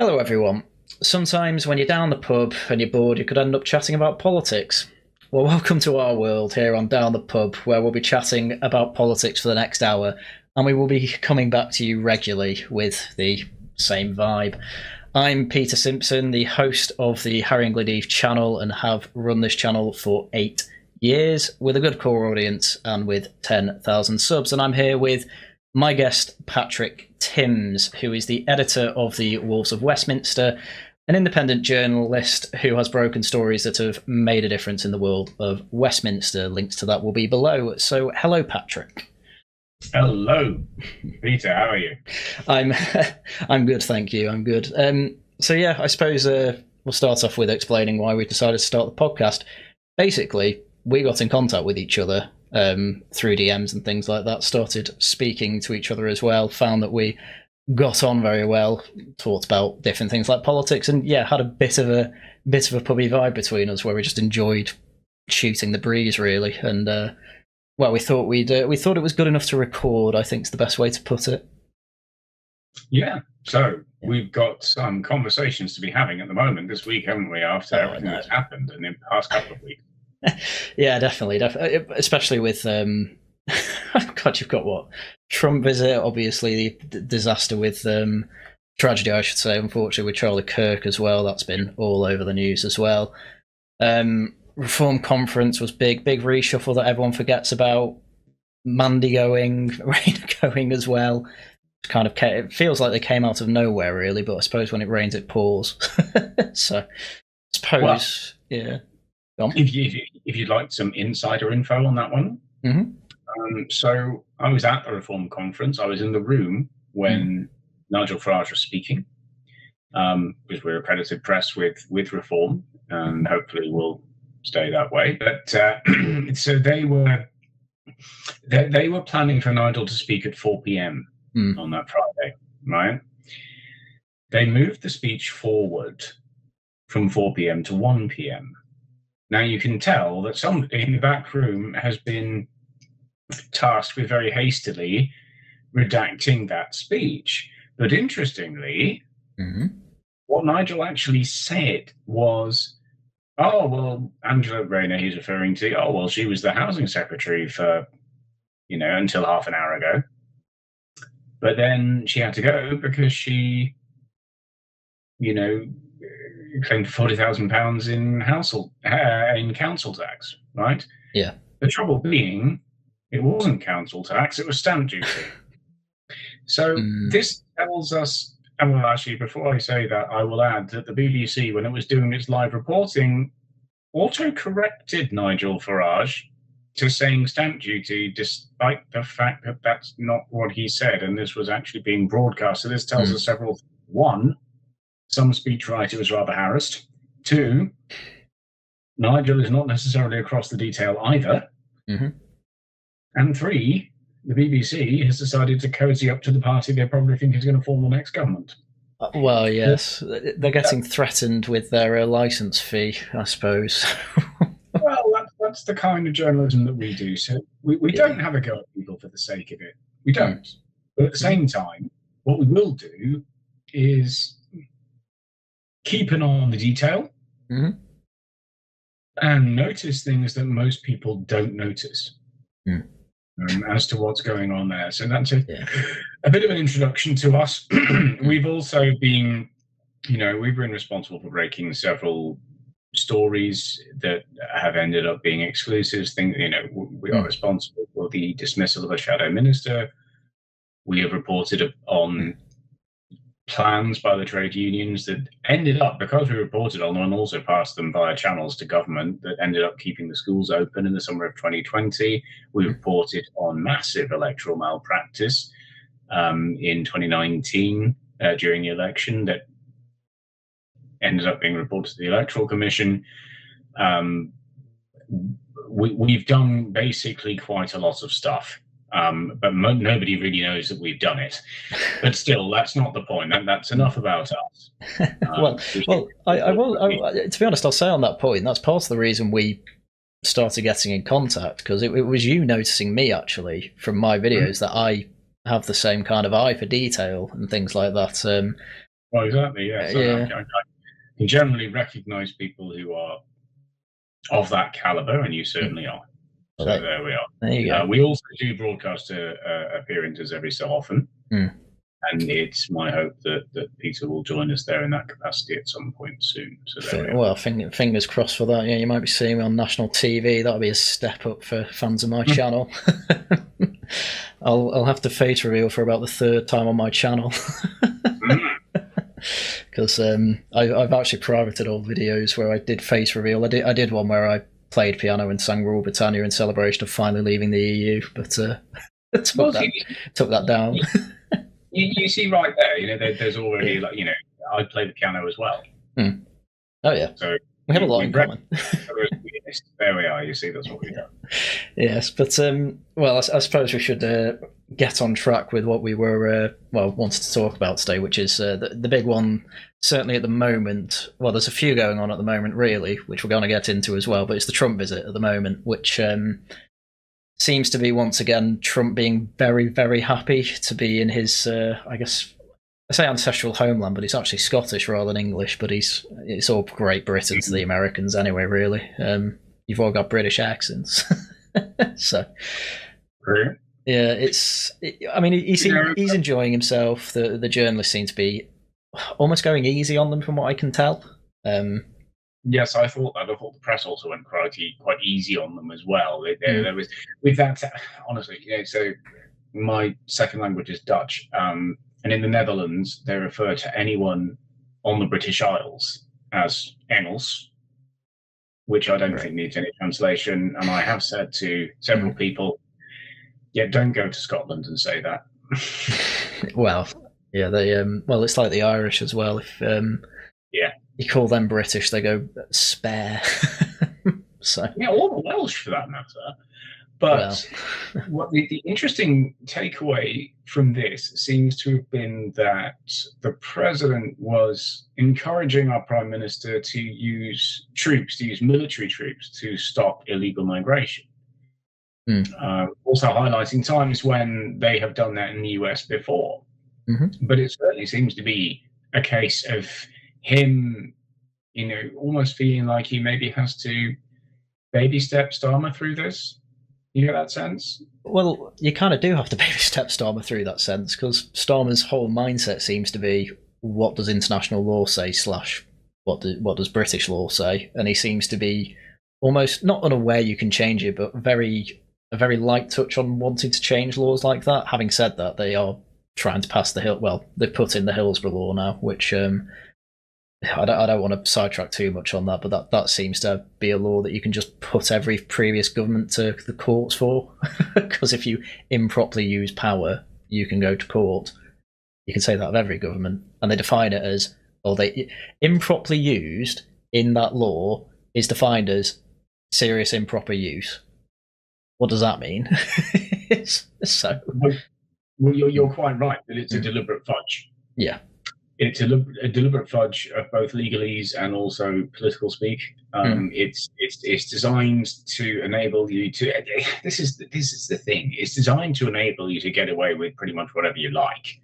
Hello, everyone. Sometimes when you're down the pub and you're bored, you could end up chatting about politics. Well, welcome to our world here on Down the Pub, where we'll be chatting about politics for the next hour, and we will be coming back to you regularly with the same vibe. I'm Peter Simpson, the host of the Harry and Gladive channel, and have run this channel for 8 years with a good core audience and with 10,000 subs. And I'm here with my guest, Patrick Timms, who is the editor of the Wolves of Westminster, an independent journalist who has broken stories that have made a difference in the world of Westminster. Links to that will be below. So, hello, Patrick. Hello, Peter. How are you? I'm good, thank you. I'm good. So yeah, I suppose we'll start off with explaining why we decided to start the podcast. Basically, we got in contact with each other through DMs and things like that, started speaking to each other as well, found that we got on very well, talked about different things like politics, and yeah, had a bit of a pubby vibe between us where we just enjoyed shooting the breeze, really. And well, we thought it was good enough to record, I think is the best way to put it. Yeah, so we've got some conversations to be having at the moment this week, haven't we, after everything that's happened in the past couple of weeks? Yeah, definitely. Especially with God, you've got what? Trump visit, obviously the disaster with tragedy, I should say, unfortunately, with Charlie Kirk as well. That's been all over the news as well. Reform conference was big reshuffle that everyone forgets about. Mandy going, Raina going as well. It feels like they came out of nowhere, really, but I suppose when it rains, it pours. So, I suppose, well, yeah. If you'd like some insider info on that one. Mm-hmm. So I was at the Reform conference. I was in the room when Nigel Farage was speaking, because we're accredited press with Reform, and hopefully we'll stay that way. But so they were planning for Nigel to speak at 4 p.m. On that Friday, right? They moved the speech forward from 4 p.m. to 1 p.m. Now you can tell that somebody in the back room has been tasked with very hastily redacting that speech. But interestingly, what Nigel actually said was, oh, well, Angela Rayner, he's referring to, oh, well, she was the housing secretary for, until half an hour ago. But then she had to go because she, claimed £40,000 in council tax, right? Yeah. The trouble being, it wasn't council tax; it was stamp duty. So this tells us, and well, actually, before I say that, I will add that the BBC, when it was doing its live reporting, auto-corrected Nigel Farage to saying stamp duty, despite the fact that that's not what he said, and this was actually being broadcast. So this tells us several things. One, some speechwriter was rather harassed. Two, Nigel is not necessarily across the detail either. And three, the BBC has decided to cozy up to the party they probably think is going to form the next government. Well, yes, they're getting threatened with their licence fee, I suppose. Well, that's the kind of journalism that we do. So we don't have a go at people for the sake of it. We don't. But at the same time, what we will do is keep an eye on the detail and notice things that most people don't notice as to what's going on there. So that's a bit of an introduction to us. We've also been, we've been responsible for breaking several stories that have ended up being exclusives. We are responsible for the dismissal of a shadow minister. We have reported on plans by the trade unions that ended up, because we reported on them and also passed them via channels to government, that ended up keeping the schools open in the summer of 2020. We reported on massive electoral malpractice in 2019 during the election that ended up being reported to the Electoral Commission. We've done basically quite a lot of stuff. But nobody really knows that we've done it. But still, that's not the point. That's enough about us. I will. To be honest, I'll say on that point, that's part of the reason we started getting in contact, because it was you noticing me, actually, from my videos, that I have the same kind of eye for detail and things like that. Well, exactly. Yeah. So Yeah. I can generally recognise people who are of that calibre, and you certainly are. Well, So there we are. There you go. We also do broadcast appearances every so often. And it's my hope that Peter will join us there in that capacity at some point soon. So well, fingers crossed for that. Yeah, you might be seeing me on national TV. That'll be a step up for fans of my channel. I'll have to face reveal for about the third time on my channel. Because I've actually privated all videos where I did face reveal. I did one where I played piano and sang Rule Britannia in celebration of finally leaving the EU, but took that down. You see right there, there's already I play the piano as well. Oh yeah, so we have a lot in common. There we are. You see, that's what we do. Yes, but well, I suppose we should get on track with what we were wanted to talk about today, which is the big one. Certainly at the moment, well, there's a few going on at the moment, really, which we're going to get into as well. But it's the Trump visit at the moment, which seems to be once again Trump being very, very happy to be in his, I guess, I say ancestral homeland, but he's actually Scottish rather than English. But it's all Great Britain to the Americans anyway. Really, you've all got British accents, so. Right. Yeah, I mean, he's enjoying himself. The journalists seem to be almost going easy on them, from what I can tell. Yes, I thought that. I thought the press also went quite easy on them as well. There was with that, honestly. So my second language is Dutch, and in the Netherlands they refer to anyone on the British Isles as Engels, which I don't think needs any translation. And I have said to several people, yeah, don't go to Scotland and say that. Well, yeah, well, it's like the Irish as well. If you call them British, they go spare. So or the Welsh for that matter. But what the interesting takeaway from this seems to have been that the president was encouraging our prime minister to use military troops to stop illegal migration. Also highlighting times when they have done that in the US before. But it certainly seems to be a case of him, almost feeling like he maybe has to baby step Starmer through this. You get that sense? Well, you kind of do have to baby step Starmer through that sense, because Starmer's whole mindset seems to be, what does international law say / what does British law say? And he seems to be almost not unaware you can change it, but a very light touch on wanting to change laws like that. Having said that, they are trying to pass they've put in the Hillsborough Law now, which I don't want to sidetrack too much on that, but that seems to be a law that you can just put every previous government to the courts for. Because if you improperly use power, you can go to court. You can say that of every government, and they define it as, they improperly used in that law is defined as serious improper use. What does that mean? Well, you're quite right that it's a deliberate fudge. Yeah. It's a deliberate fudge of both legalese and also political speak. It's designed to enable you to. This is the thing. It's designed to enable you to get away with pretty much whatever you like,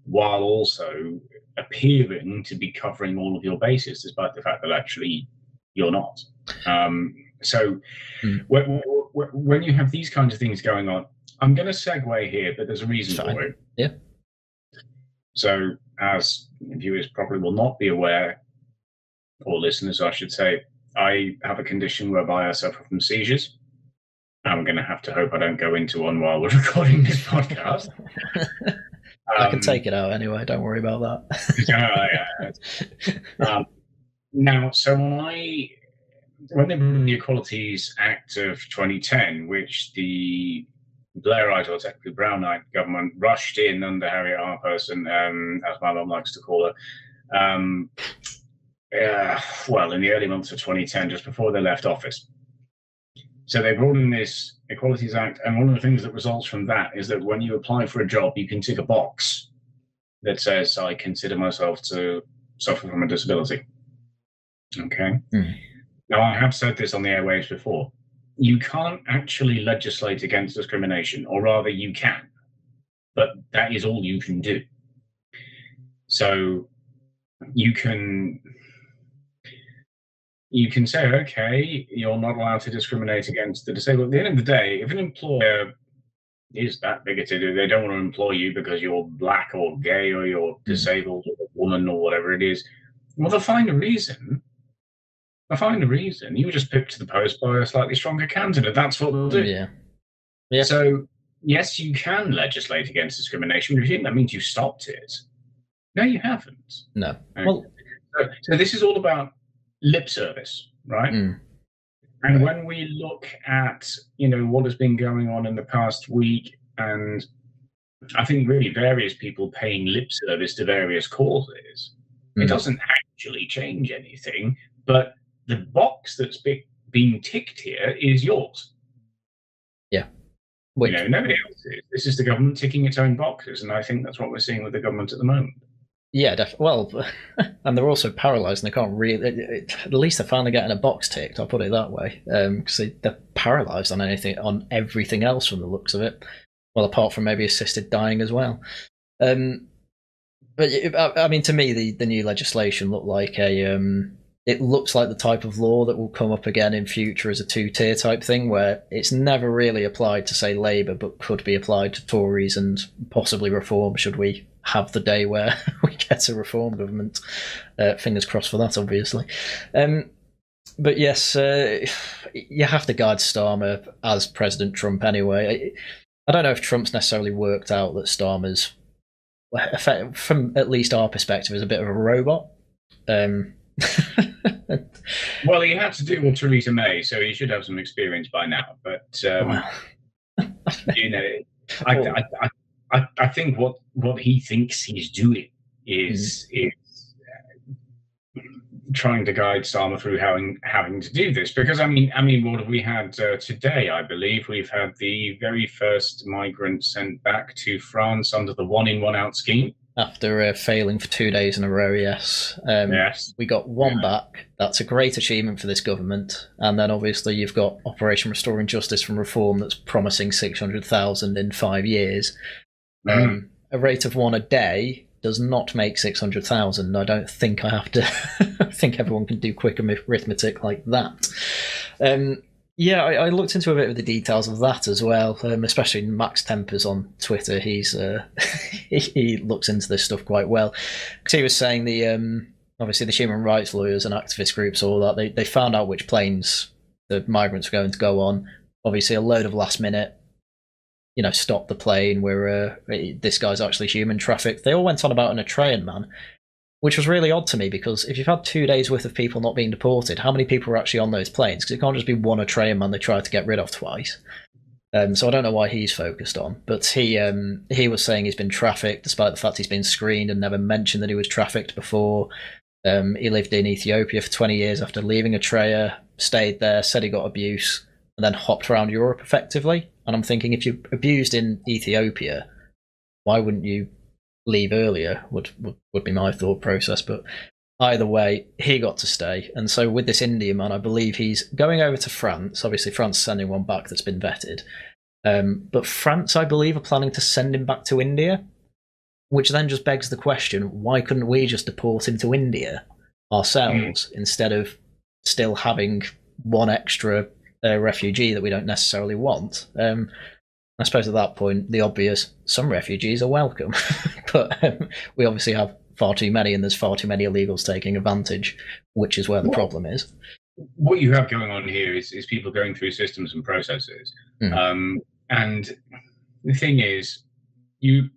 while also appearing to be covering all of your bases, despite the fact that actually you're not. When you have these kinds of things going on, I'm going to segue here, but there's a reason for it. Yeah. So, as viewers probably will not be aware, or listeners, I should say, I have a condition whereby I suffer from seizures. I'm going to have to hope I don't go into one while we're recording this podcast. I can take it out anyway. Don't worry about that. Now, so when they brought in the Equalities Act of 2010, which the Blairite, or technically Brownite government, rushed in under Harriet Harperson, as my mum likes to call her, in the early months of 2010, just before they left office. So they brought in this Equalities Act, and one of the things that results from that is that when you apply for a job, you can tick a box that says, I consider myself to suffer from a disability. Okay? Now, I have said this on the airwaves before. You can't actually legislate against discrimination, or rather you can, but that is all you can do. So you can say, okay, you're not allowed to discriminate against the disabled. At the end of the day, if an employer is that bigoted, if they don't want to employ you because you're black or gay or you're disabled or a woman or whatever it is, well, they'll find a reason. You were just picked to the post by a slightly stronger candidate. That's what they'll do. Yeah. So, yes, you can legislate against discrimination, but if you think that means you stopped it, no, you haven't. No. Okay. Well, so this is all about lip service, right? And when we look at, what has been going on in the past week, and I think really various people paying lip service to various causes, it doesn't actually change anything, but the box that's being ticked here is yours. Yeah. Nobody else is. This is the government ticking its own boxes, and I think that's what we're seeing with the government at the moment. Yeah, definitely. Well, and they're also paralysed, and they can't really. At least they're finally getting a box ticked. I'll put it that way, because they're paralysed on everything else from the looks of it. Well, apart from maybe assisted dying as well. But I mean, to me, the new legislation looked like it looks like the type of law that will come up again in future as a two-tier type thing, where it's never really applied to, say, Labour, but could be applied to Tories and possibly Reform, should we have the day where we get a Reform government. Fingers crossed for that, obviously. But yes, you have to guide Starmer as President Trump anyway. I don't know if Trump's necessarily worked out that Starmer's, from at least our perspective, is a bit of a robot. Well, he had to deal with Theresa May, so he should have some experience by now. But I think what he thinks he's doing is trying to guide Starmer through having to do this. Because I mean, what have we had today? I believe we've had the very first migrant sent back to France under the 1-in, 1-out scheme. After failing for 2 days in a row, yes. Yes. We got one back. That's a great achievement for this government. And then obviously you've got Operation Restoring Justice from Reform that's promising 600,000 in 5 years. A rate of one a day does not make 600,000. I don't think I have to... I think everyone can do quick arithmetic like that. Yeah, I looked into a bit of the details of that as well, especially Max Tempers on Twitter. He's he looks into this stuff quite well, because he was saying obviously the human rights lawyers and activist groups, all that, they found out which planes the migrants were going to go on. Obviously, a load of last minute, stop the plane. This guy's actually human trafficked. They all went on about an Eritrean man, which was really odd to me, because if you've had 2 days worth of people not being deported, how many people were actually on those planes? Because it can't just be one Eritrean man they tried to get rid of twice. So I don't know why he's focused on. But he was saying he's been trafficked, despite the fact he's been screened and never mentioned that he was trafficked before. He lived in Ethiopia for 20 years after leaving Eritrea, stayed there, said he got abuse, and then hopped around Europe effectively. And I'm thinking, if you're abused in Ethiopia, why wouldn't you leave earlier, would be my thought process. But either way, he got to stay. And so with this Indian man, I believe he's going over to France. Obviously, France is sending one back that's been vetted. But France, I believe, are planning to send him back to India, which then just begs the question, why couldn't we just deport him to India ourselves instead of still having one extra refugee that we don't necessarily want? I suppose at that point, the obvious, some refugees are welcome. But we obviously have far too many, and there's far too many illegals taking advantage, which is where the problem is. What you have going on here is people going through systems and processes. And the thing is, you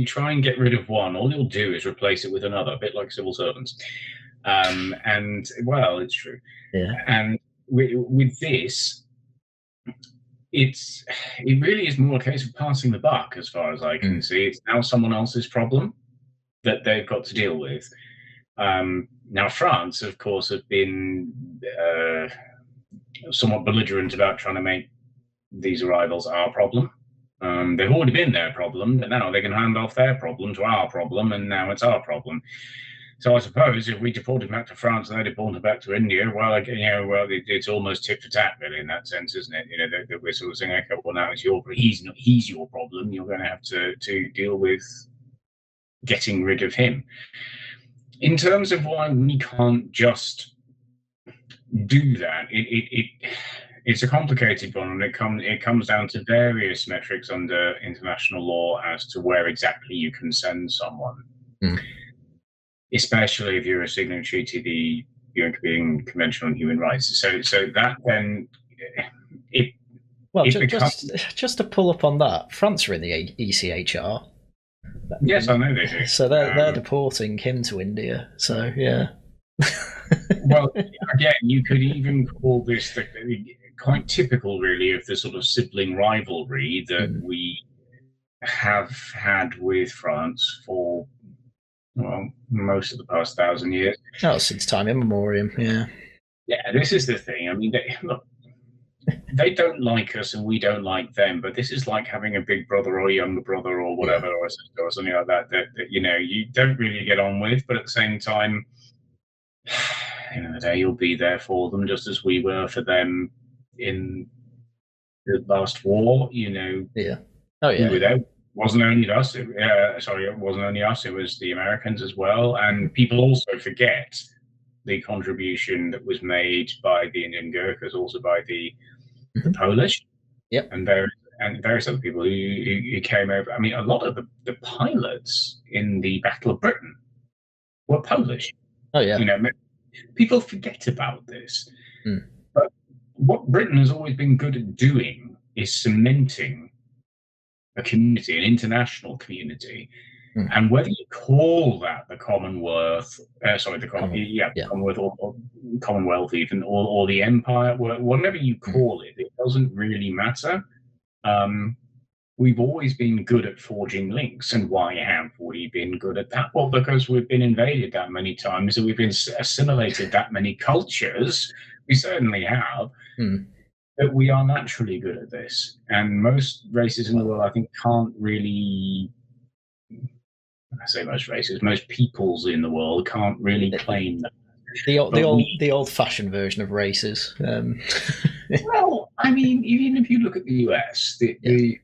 try and get rid of one, all you'll do is replace it with another, a bit like civil servants. And, well, it's true. Yeah. And with this, it really is more a case of passing the buck, as far as I can see. It's now someone else's problem that they've got to deal with. Now, France, of course, have been somewhat belligerent about trying to make these arrivals our problem. They've already been their problem, but now they can hand off their problem to our problem, and now it's our problem. So I suppose if we deported back to France and they deported back to India, well, it's almost tit for tat, really, in that sense, isn't it? That we're sort of saying, okay, well, now he's your problem. You're going to have to deal with getting rid of him. In terms of why we can't just do that, it's a complicated one, and it comes down to various metrics under international law as to where exactly you can send someone, especially if you're a signatory to the European Convention on Human Rights. So that then just to pull up on that, France are in the ECHR. Yes, I know they do. So they're deporting him to India. So yeah. Well, again, you could even call this quite typical, really, of the sort of sibling rivalry that we have had with France for, well, most of the past 1,000 years. Oh, since time immemorial, yeah. Yeah, this is the thing. I mean, they don't like us and we don't like them, but this is like having a big brother or a younger brother or whatever, or a sister or something like that, that you don't really get on with, but at the same time, the day you'll be there for them, just as we were for them in the last war. Yeah. Oh yeah. We were there. It wasn't only us. It wasn't only us. It was the Americans as well. And people also forget the contribution that was made by the Indian Gurkhas, also by the Polish, and various other people who came over. I mean, a lot of the pilots in the Battle of Britain were Polish. Oh yeah. People forget about this. But what Britain has always been good at doing is cementing a community, an international community. And whether you call that the Commonwealth, Commonwealth or Commonwealth even, or the Empire, whatever you call it, it doesn't really matter. We've always been good at forging links. And why have we been good at that? Well, because we've been invaded that many times and we've been assimilated that many cultures. We certainly have. That we are naturally good at this. And most races in the world, I think, can't really... I say most races, most peoples in the world can't really claim that. The old-fashioned version of races. Well, I mean, even if you look at the US, they're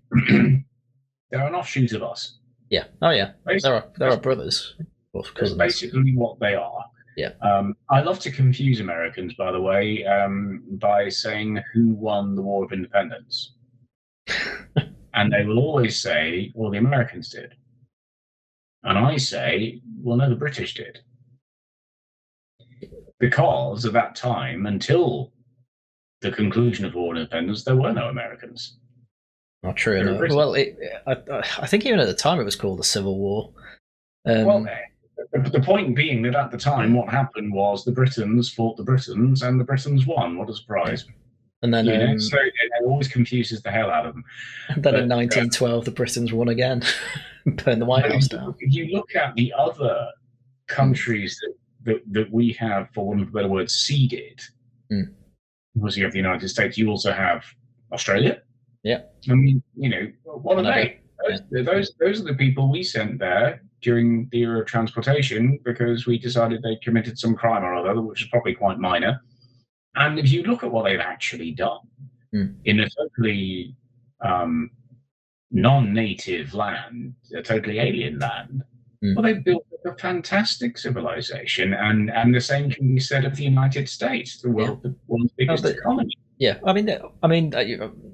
an offshoot of us. Yeah. Oh yeah. There are brothers. That's basically what they are. Yeah. I love to confuse Americans, by the way, by saying who won the War of Independence, and they will always say, "Well, the Americans did." And I say, well, no, the British did. Because at that time, until the conclusion of war of independence, there were no Americans. Not true. No. Well, I think even at the time it was called the Civil War. Well, the point being that at the time, what happened was the Britons fought the Britons, and the Britons won. What a surprise. And then, so it always confuses the hell out of them. Then in 1912, the Britons won again, burned the White House down. If you look at the other countries that we have, for want of a better word, ceded, because you have the United States, you also have Australia. Yeah. I mean, what are they? Those are the people we sent there during the era of transportation because we decided they committed some crime or other, which is probably quite minor. And if you look at what they've actually done in a totally non-native land, a totally alien land, well, they've built a fantastic civilization, and the same can be said of the United States, the world's biggest economy. Yeah, I mean,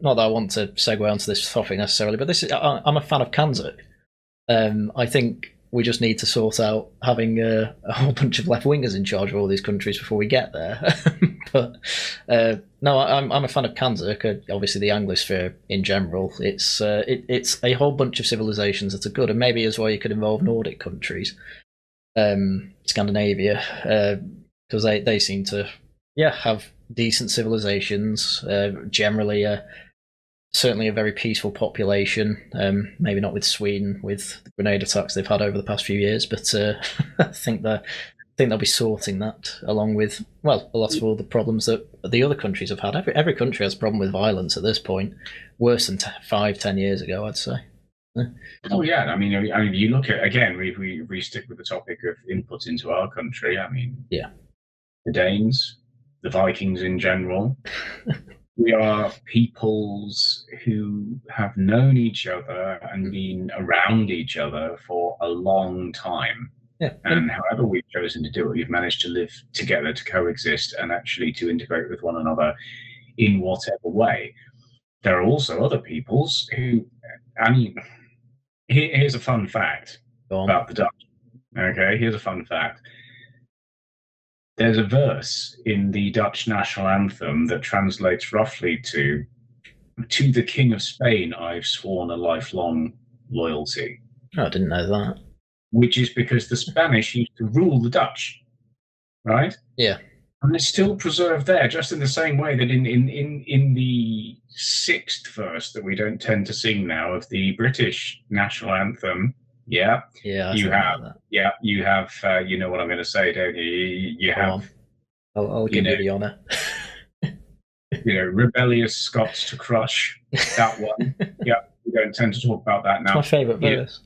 not that I want to segue onto this topic necessarily, but I'm a fan of Kanzuk. I think we just need to sort out having a whole bunch of left-wingers in charge of all these countries before we get there. But no, I'm a fan of Kanzuk, obviously the Anglosphere in general. It's a whole bunch of civilizations that are good, and maybe as well you could involve Nordic countries, Scandinavia, because they seem to have decent civilizations, generally certainly a very peaceful population, maybe not with Sweden with the grenade attacks they've had over the past few years, but I think they'll be sorting that along with, well, a lot of all the problems that the other countries have had. Every country has a problem with violence at this point, worse than 5-10 years ago, I'd say. Oh yeah, I mean, you look at, again, we stick with the topic of input into our country. I mean, the Danes, the Vikings in general, We are peoples who have known each other and been around each other for a long time. Yeah. And however we've chosen to do it, we've managed to live together, to coexist, and actually to integrate with one another in whatever way. There are also other peoples who, I mean, here's a fun fact about the Dutch. Okay, here's a fun fact. There's a verse in the Dutch national anthem that translates roughly to the King of Spain, I've sworn a lifelong loyalty. Oh, I didn't know that. Which is because the Spanish used to rule the Dutch, right? Yeah. And it's still preserved there, just in the same way that in the sixth verse that we don't tend to sing now of the British national anthem. Yeah, you have. You know what I'm going to say, don't you? You have. I'll give you the honour. Rebellious Scots to crush. That one. Yeah, we don't tend to talk about that now. It's my favourite verse.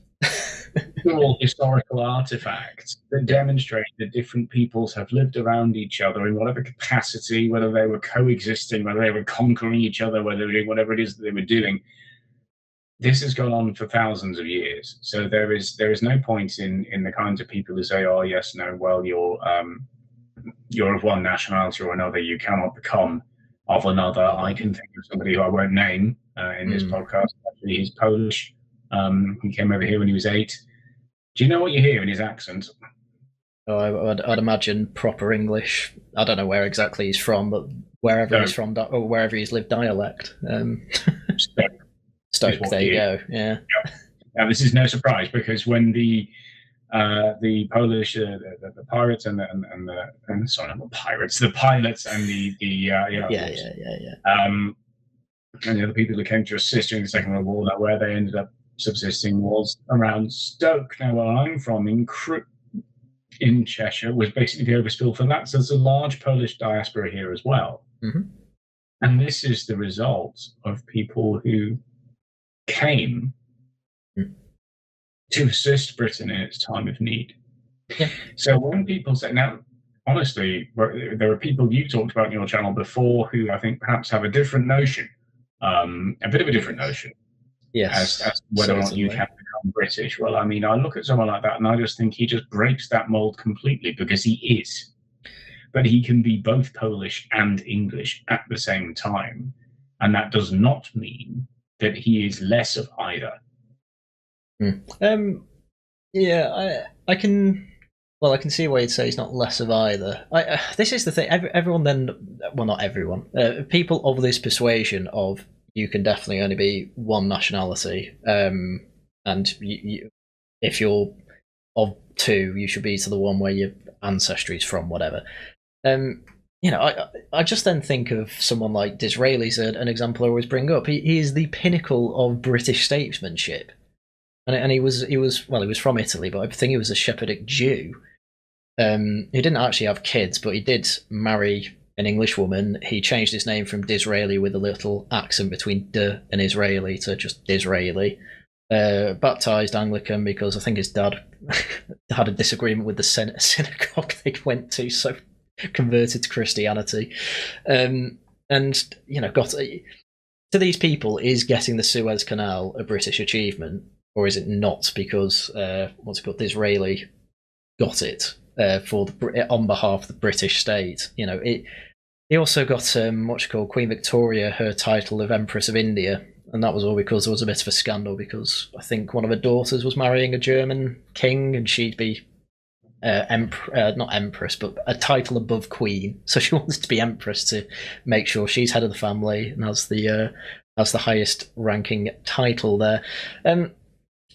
They're all historical artifacts that demonstrate that different peoples have lived around each other in whatever capacity, whether they were coexisting, whether they were conquering each other, whatever it is that they were doing. This has gone on for thousands of years. So there is no point in the kinds of people who say, oh, yes, no, well, you're of one nationality or another, you cannot become of another. I can think of somebody who I won't name in this podcast. Actually, he's Polish. He came over here when he was 8. Do you know what you hear in his accent? Oh, I'd imagine proper English. I don't know where exactly he's from, but wherever he's from, or wherever he's lived, dialect. Stoke, there you go. Yeah. Now, this is no surprise because when the Polish, the pirates and sorry, not pirates, the pilots and and the other people who came to assist during the Second World War, that where they ended up subsisting was around Stoke. Now, where I'm from, in Cheshire, was basically the overspill for that. So there's a large Polish diaspora here as well. Mm-hmm. And this is the result of people who came to assist Britain in its time of need. Yeah. So when people say, now, honestly, there are people you talked about on your channel before who I think perhaps have a different notion, a bit of a different notion. Yes, as whether or not you can become British. Well, I mean, I look at someone like that and I just think he just breaks that mold completely because he is. But he can be both Polish and English at the same time. And that does not mean that he is less of either. Yeah, I can see why you'd say he's not less of either. This is the thing. Everyone then, well, not everyone. People of this persuasion of you can definitely only be one nationality, and if you're of two, you should be to the one where your ancestry is from, whatever. I just then think of someone like Disraeli's an example I always bring up. He is the pinnacle of British statesmanship, and he was from Italy, but I think he was a Sephardic Jew. He didn't actually have kids, but he did marry an English woman. He changed his name from Disraeli with a little accent between D and Israeli to just Disraeli. Baptized Anglican because I think his dad had a disagreement with the synagogue they went to, so converted to Christianity. And got to these people, is getting the Suez Canal a British achievement, or is it not? Because Disraeli got it on behalf of the British state. He also got Queen Victoria her title of Empress of India, and that was all because there was a bit of a scandal because I think one of her daughters was marrying a German king, and she'd be not empress, but a title above queen. So she wanted to be empress to make sure she's head of the family and has the highest ranking title there.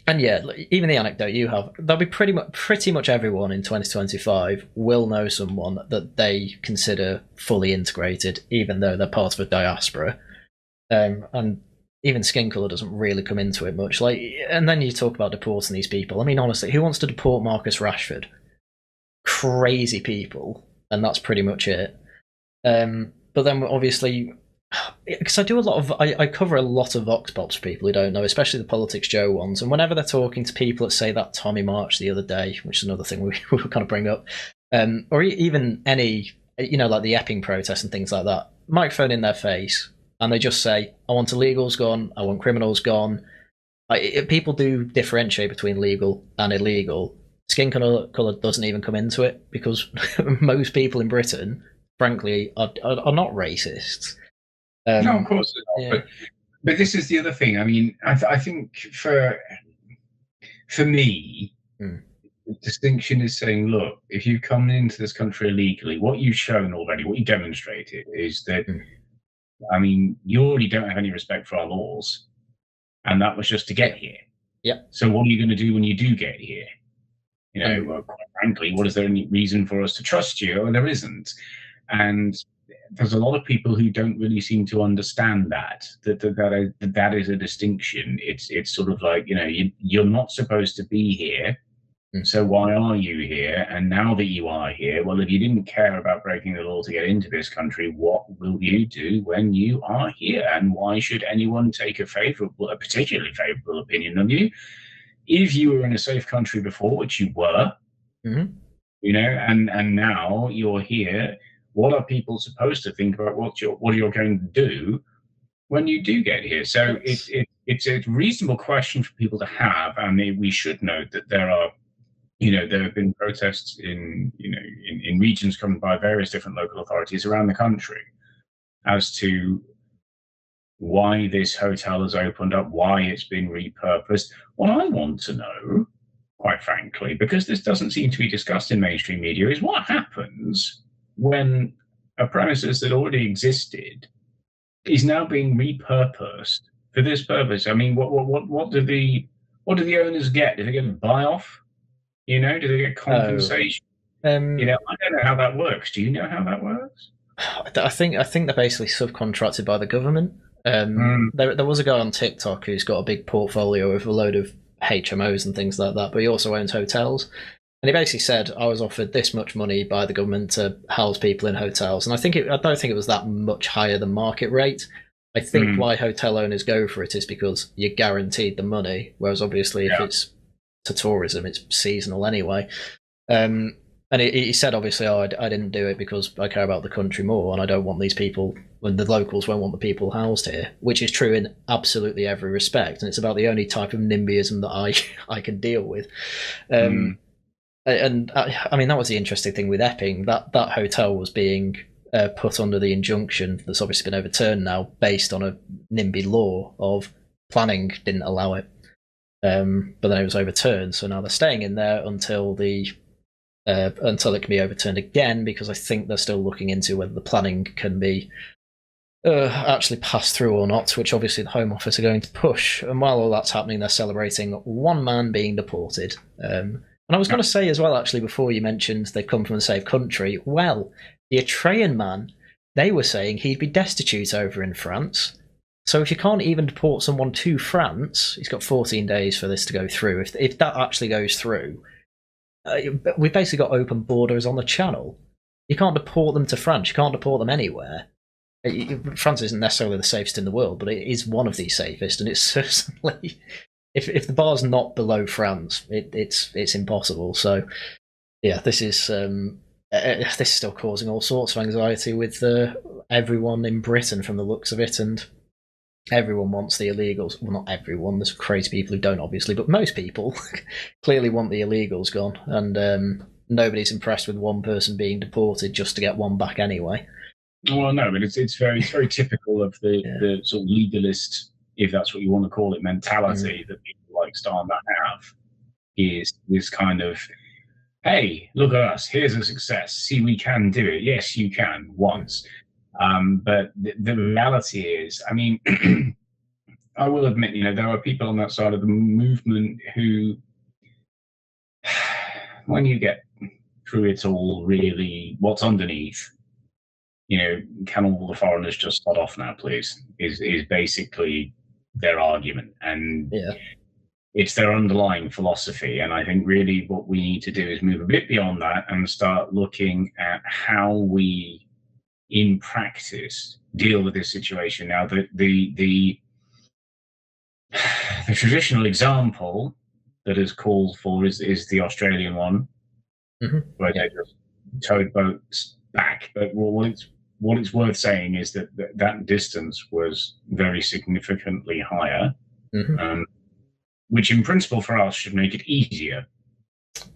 And yeah, even the anecdote you have, there'll be pretty much everyone in 2025 will know someone that they consider fully integrated, even though they're part of a diaspora. And even skin colour doesn't really come into it much. And then you talk about deporting these people. I mean, honestly, who wants to deport Marcus Rashford? Crazy people, and that's pretty much it. But then obviously, because I cover a lot of Vox Pops for people who don't know, especially the Politics Joe ones, and whenever they're talking to people that say that Tommy March the other day, which is another thing we will kind of bring up, or even any, like the Epping protests and things like that, microphone in their face, and they just say, I want illegals gone, I want criminals gone. People do differentiate between legal and illegal. Skin colour doesn't even come into it, because most people in Britain, frankly, are not racists. No, of course they're not. Yeah. But this is the other thing. I mean, I think for me, the distinction is saying, look, if you've come into this country illegally, what you've shown already, what you demonstrated is that, I mean, you already don't have any respect for our laws, and that was just to get here. Yeah. So what are you going to do when you do get here? You know, well, quite frankly, what is there any reason for us to trust you? Or there isn't. And there's a lot of people who don't really seem to understand that is a distinction. It's sort of like, you know, you're not supposed to be here. So why are you here? And now that you are here, well, if you didn't care about breaking the law to get into this country, what will you do when you are here? And why should anyone take a particularly favorable opinion on you? If you were in a safe country before, which you were, you know, and now you're here, what are people supposed to think about what you're going to do when you do get here? So it's a reasonable question for people to have, and we should note that there have been protests in regions covered by various different local authorities around the country as to why this hotel has opened up, why it's been repurposed. What I want to know, quite frankly, because this doesn't seem to be discussed in mainstream media, is what happens when a premises that already existed is now being repurposed for this purpose. I mean, what do the owners get? Do they get a buy-off? You know, do they get compensation? I don't know how that works. Do you know how that works? I think they're basically subcontracted by the government. There was a guy on TikTok who's got a big portfolio of a load of HMOs and things like that, but he also owns hotels. And he basically said, I was offered this much money by the government to house people in hotels. And I don't think it was that much higher than market rate. I think why hotel owners go for it is because you're guaranteed the money, whereas obviously if it's to tourism, it's seasonal anyway. And he said, obviously, I didn't do it because I care about the country more, and I don't want these people, when the locals won't want the people housed here, which is true in absolutely every respect. And it's about the only type of NIMBYism that I can deal with. And I mean, that was the interesting thing with Epping. That hotel was being put under the injunction that's obviously been overturned now, based on a NIMBY law of planning didn't allow it. But then it was overturned, so now they're staying in there until it can be overturned again, because I think they're still looking into whether the planning can be actually passed through or not, which obviously the Home Office are going to push. And while all that's happening, they're celebrating one man being deported. And I was going to say as well, actually, before you mentioned they come from a safe country, well, the Eritrean man, they were saying he'd be destitute over in France. So if you can't even deport someone to France, he's got 14 days for this to go through. If that actually goes through, we've basically got open borders on the channel. You can't deport them to France. You can't deport them anywhere. France isn't necessarily the safest in the world, but it is one of the safest, and it's certainly, if the bar's not below France, it's impossible. So yeah, this is still causing all sorts of anxiety with everyone in Britain from the looks of it, and everyone wants the illegals. Well, not everyone. There's crazy people who don't, obviously, but most people clearly want the illegals gone, and nobody's impressed with one person being deported just to get one back anyway. Well, no, but it's very typical of the sort of legalist, if that's what you want to call it, mentality that people like Starmer have. Is this kind of, hey, look at us, here's a success. See, we can do it. Yes, you can once. But the reality is, I mean, I will admit, there are people on that side of the movement who, when you get through it all, really, what's underneath, can all the foreigners just start off now, please, is basically their argument. And it's their underlying philosophy. And I think really what we need to do is move a bit beyond that and start looking at how we, in practice, deal with this situation. Now, the traditional example that is called for is the Australian one, where they just towed boats back. But what it's worth saying is that that distance was very significantly higher, which in principle for us should make it easier.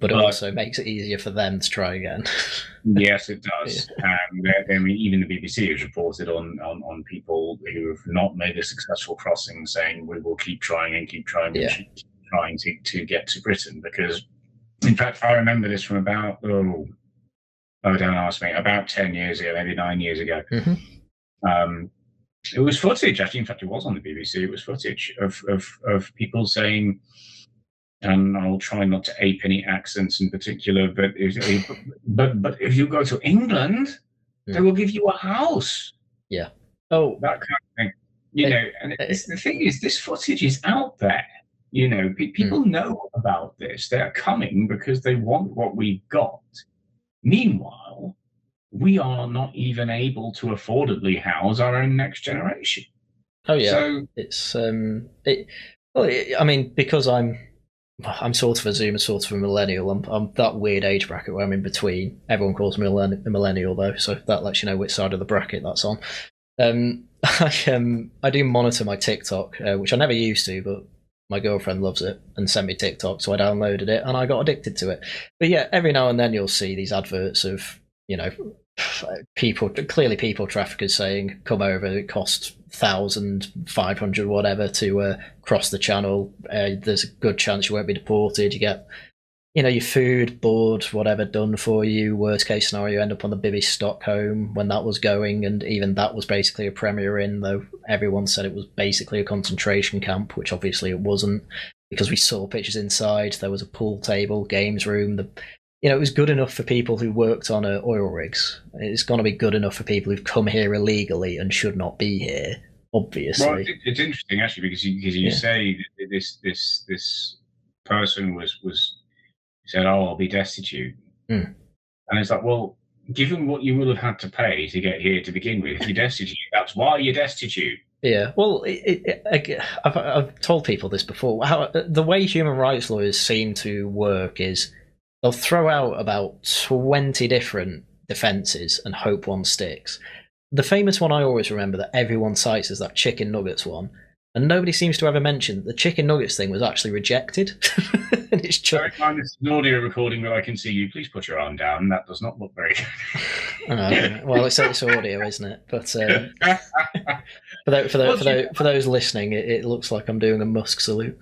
But it also makes it easier for them to try again. Yes, it does. And I mean, even the BBC has reported on people who have not made a successful crossing, saying we will keep trying and keep trying and keep trying to get to Britain. Because, in fact, I remember this from about don't ask me, about 10 years ago, maybe 9 years ago. It was footage, actually. In fact, it was on the BBC. It was footage of people saying, and I'll try not to ape any accents in particular, but if you go to England, they will give you a house. Yeah. Oh, that kind of thing. You know, and the thing is, this footage is out there. You know, people know about this. They're coming because they want what we've got. Meanwhile, we are not even able to affordably house our own next generation. Oh yeah, so it's I mean, because I'm sort of a Zoomer, sort of a millennial. I'm that weird age bracket where I'm in between. Everyone calls me a millennial though, so that lets you know which side of the bracket that's on. I do monitor my TikTok, which I never used to, but my girlfriend loves it and sent me TikTok, so I downloaded it and I got addicted to it. But yeah, every now and then you'll see these adverts of, you know, people traffickers saying, come over, it costs 1,500 whatever to cross the channel, there's a good chance you won't be deported, you get, you know, your food, board, whatever done for you. Worst case scenario, you end up on the Bibby Stockholm when that was going, and even that was basically a Premier Inn, though everyone said it was basically a concentration camp, which obviously it wasn't, because we saw pictures inside. There was a pool table, games room, you know, it was good enough for people who worked on oil rigs. It's going to be good enough for people who've come here illegally and should not be here, obviously. Well, it's interesting, actually, because you say that this person was said, oh, I'll be destitute. And it's like, well, given what you will have had to pay to get here to begin with, if you're destitute, that's why you're destitute. Yeah, well, I've told people this before. How the way human rights lawyers seem to work is, they'll throw out about 20 different defences and hope one sticks. The famous one I always remember that everyone cites is that chicken nuggets one, and nobody seems to ever mention that the chicken nuggets thing was actually rejected. And it's this is an audio recording that I can see you. Please put your arm down. That does not look very good. Well, it's audio, isn't it? But for those listening, it looks like I'm doing a Musk salute.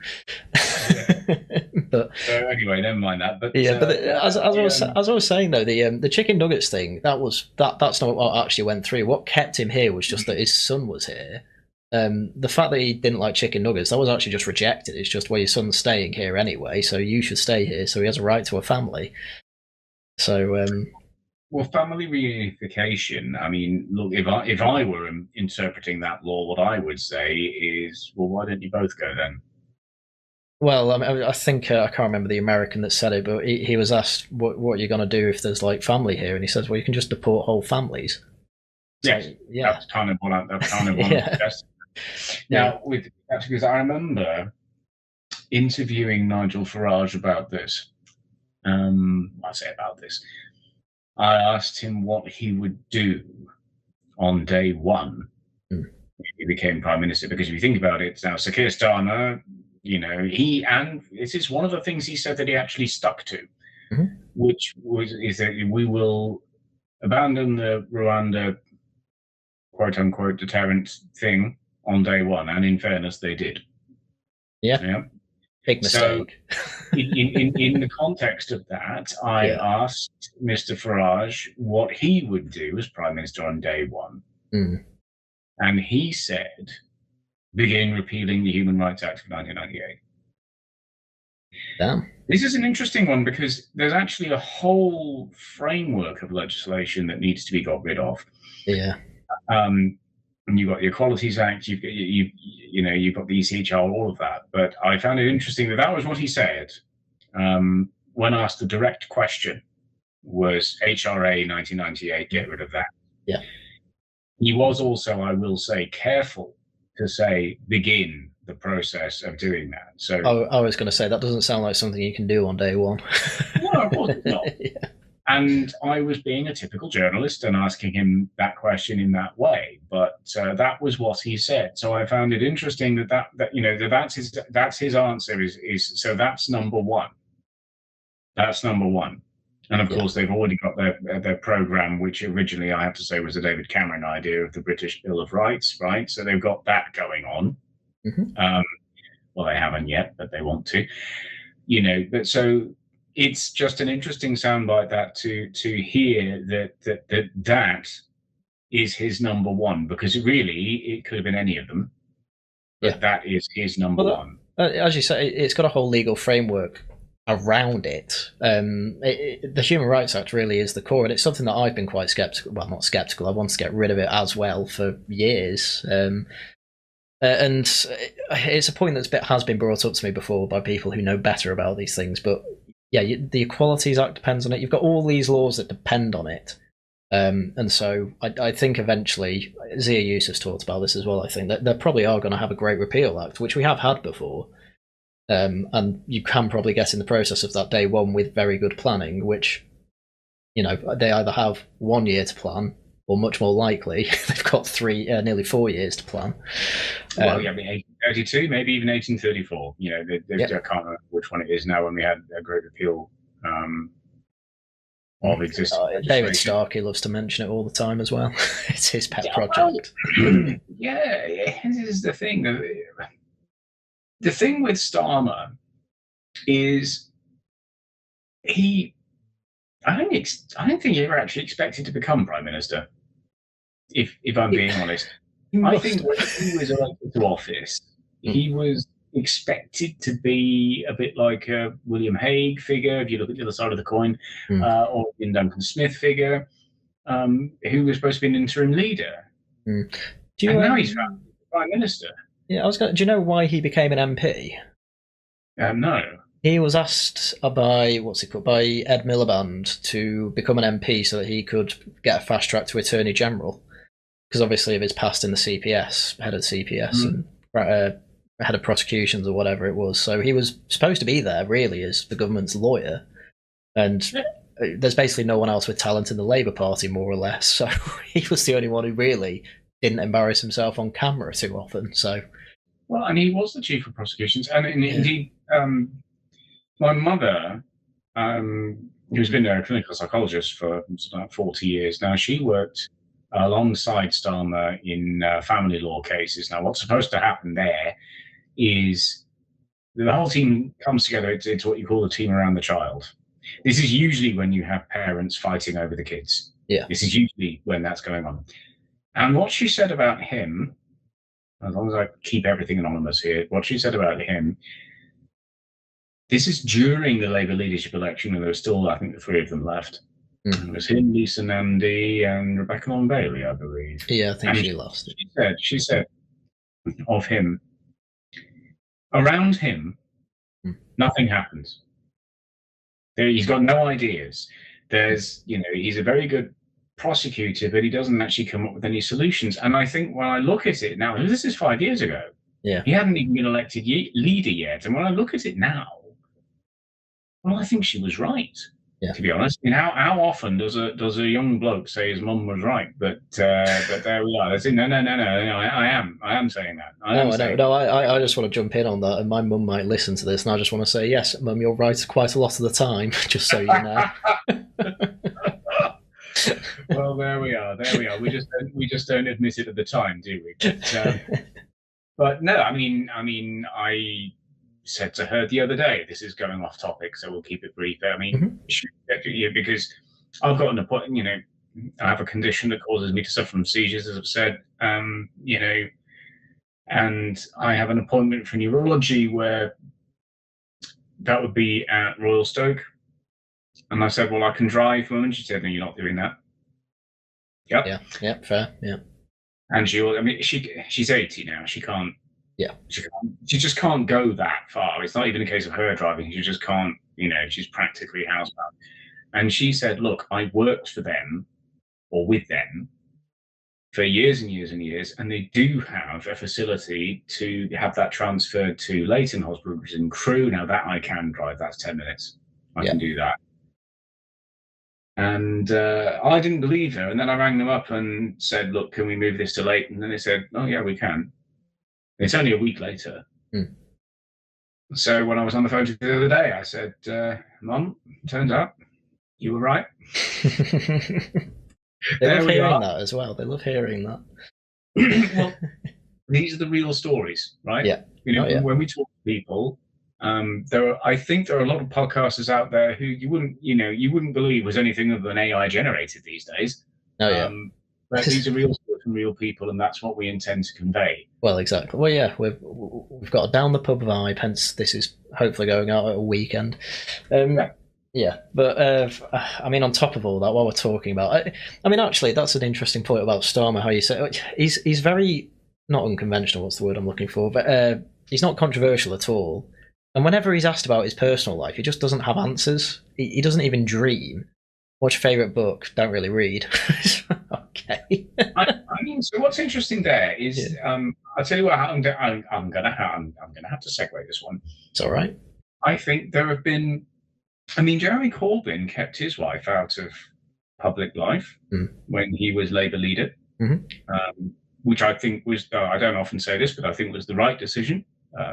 But anyway, never mind that. But as I was saying though, the chicken nuggets thing, that's not what actually went through. What kept him here was just that his son was here. The fact that he didn't like chicken nuggets, that was actually just rejected. It's just, well, your son's staying here anyway, so you should stay here, so he has a right to a family. So well, family reunification, I mean, look, if I were interpreting that law, what I would say is, well, why don't you both go then? Well, I think I can't remember the American that said it, but he was asked, what are you going to do if there's like family here? And he says, well, you can just deport whole families. Yes, so, yeah, that's kind of what I'm suggesting. Now, because I remember interviewing Nigel Farage about this. I asked him what he would do on day one if he became Prime Minister, because if you think about it now, Sir Keir Starmer, you know, this is one of the things he said that he actually stuck to, which is that we will abandon the Rwanda quote unquote deterrent thing on day one, and in fairness, they did. Yeah. Big mistake. So, in the context of that, I asked Mr. Farage what he would do as Prime Minister on day one. And he said, begin repealing the Human Rights Act of 1998. Damn. This is an interesting one because there's actually a whole framework of legislation that needs to be got rid of. Yeah. And you've got the Equalities Act, you've got the ECHR, all of that. But I found it interesting that was what he said when asked the direct question, was HRA 1998, get rid of that. Yeah. He was also, I will say, careful to say, begin the process of doing that. So I was going to say, that doesn't sound like something you can do on day one. No, of course not. Yeah. And I was being a typical journalist and asking him that question in that way, but that was what he said. So I found it interesting that that's his answer is so that's number one. That's number one. And of course, they've already got their program, which originally I have to say was a David Cameron idea of the British Bill of Rights, right? So they've got that going on. Well, they haven't yet, but they want to. But so it's just an interesting soundbite that to hear that is his number one, because really it could have been any of them, but that is his number one. As you say, it's got a whole legal framework around it. The Human Rights Act really is the core, and it's something that I've been quite skeptical. Well, not skeptical. I want to get rid of it as well for years. And it's a point that has been brought up to me before by people who know better about these things. But yeah, the Equalities Act depends on it. You've got all these laws that depend on it. And so I think eventually, Zia Yusuf's talked about this as well, I think that they probably are going to have a Great Repeal Act, which we have had before. And you can probably get in the process of that day one with very good planning, which, they either have 1 year to plan, or much more likely, they've got nearly 4 years to plan. Well, 1832, maybe even 1834. I can't remember which one it is now when we had a Great Repeal of existing. David Starkey loves to mention it all the time as well. It's his pet project. Well, this is the thing. The thing with Starmer is I don't think he ever actually expected to become Prime Minister, if I'm being honest. I think when he was elected to office, he was expected to be a bit like a William Hague figure, if you look at the other side of the coin, or a Duncan Smith figure, who was supposed to be an interim leader. Now he's Prime Minister. Yeah, do you know why he became an MP? No. He was asked by Ed Miliband to become an MP so that he could get a fast track to Attorney General, because obviously of his past in the CPS, head of CPS and head of prosecutions or whatever it was. So he was supposed to be there really as the government's lawyer, and there's basically no one else with talent in the Labour Party, more or less. So he was the only one who really didn't embarrass himself on camera too often. So, well, and he was the chief of prosecutions, and indeed, my mother, who's been a clinical psychologist for about 40 years now, she worked alongside Starmer in family law cases. Now, what's supposed to happen there is the whole team comes together. It's what you call the team around the child. This is usually when you have parents fighting over the kids. Yeah. This is usually when that's going on. And what she said about him, as long as I keep everything anonymous here, what she said about him, this is during the Labour leadership election, and there were still, I think, the three of them left. It was him, Lisa Nandy, and Rebecca Long Bailey, I believe. Yeah, I think she lost it. She said of him, around him, nothing happens. He's got no ideas. He's a very good prosecutor, but he doesn't actually come up with any solutions. And I think when I look at it now, this is 5 years ago. Yeah, he hadn't even been elected leader yet. And when I look at it now, well, I think she was right. Yeah. To be honest, how often does a young bloke say his mum was right? But there we are. No. I am saying that. I just want to jump in on that, and my mum might listen to this, and I just want to say, yes, Mum, you're right quite a lot of the time, just so you know. Well, there we are. We just don't admit it at the time, do we? But no, I mean, I said to her the other day, this is going off topic, so we'll keep it brief. I mean, because I've got an appointment, I have a condition that causes me to suffer from seizures, as I've said, and I have an appointment for neurology where that would be at Royal Stoke. And I said, well, I can drive, Mum. And she said, no, you're not doing that. Yep. Yeah, fair, yeah. And she's 80 now. She can't. Yeah. She just can't go that far. It's not even a case of her driving. She just can't, she's practically housebound. And she said, look, I worked for them or with them for years and years and years, and they do have a facility to have that transferred to Leighton Hospital, which is in Crewe. Now that I can drive, that's 10 minutes. I can do that. And I didn't believe her. And then I rang them up and said, look, can we move this to late? And then they said, oh, yeah, we can. It's only a week later. Mm. So when I was on the phone to the other day, I said, Mum, turns out you were right. They love hearing that as well. They love hearing that. Well, these are the real stories, right? Yeah. When we talk to people, I think there are a lot of podcasters out there who you wouldn't believe was anything other than AI generated these days. But these are real stories from real people, and that's what we intend to convey. Well, exactly. Well, yeah, we've got a Down the Pub vibe, hence this is hopefully going out at a weekend. Yeah, but I mean, on top of all that, while we're talking about, I mean, actually, that's an interesting point about Starmer. How you say he's very not unconventional. What's the word I'm looking for? But he's not controversial at all. And whenever he's asked about his personal life, he just doesn't have answers. He doesn't even dream. What's your favourite book? Don't really read. Okay. I mean, so what's interesting there is, I'll tell you what, I'm gonna have to segue this one. It's all right. I think there have been. I mean, Jeremy Corbyn kept his wife out of public life when he was Labour leader, which I think was. I don't often say this, but I think was the right decision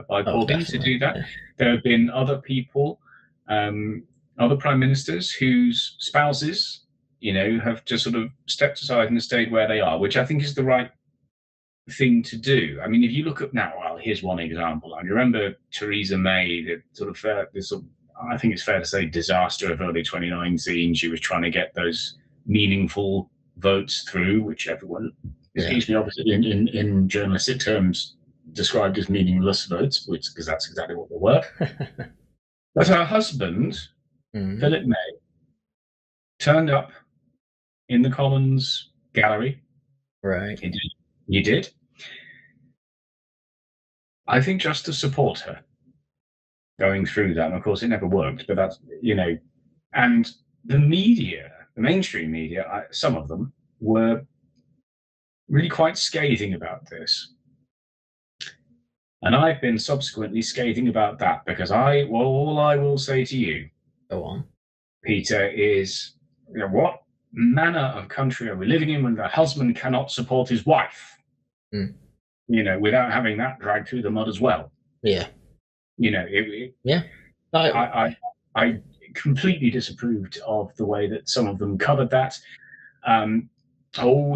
by Corbyn to do that. Yeah. There have been other people. Other prime ministers whose spouses, have just sort of stepped aside and stayed where they are, which I think is the right thing to do. I mean, if you look at now, well, here's one example. I remember Theresa May, I think it's fair to say, disaster of early 2019. She was trying to get those meaningful votes through, which everyone is usually obviously in journalistic terms described as meaningless votes, because that's exactly what they were. But her husband, Philip May, turned up in the Commons gallery. Right. He did. I think just to support her going through that. And of course, it never worked, but that's, and the media, the mainstream media, some of them were really quite scathing about this. And I've been subsequently scathing about that because all I will say to you, go on, Peter, is what manner of country are we living in when the husband cannot support his wife? Without having that dragged through the mud as well. Yeah. I completely disapproved of the way that some of them covered that.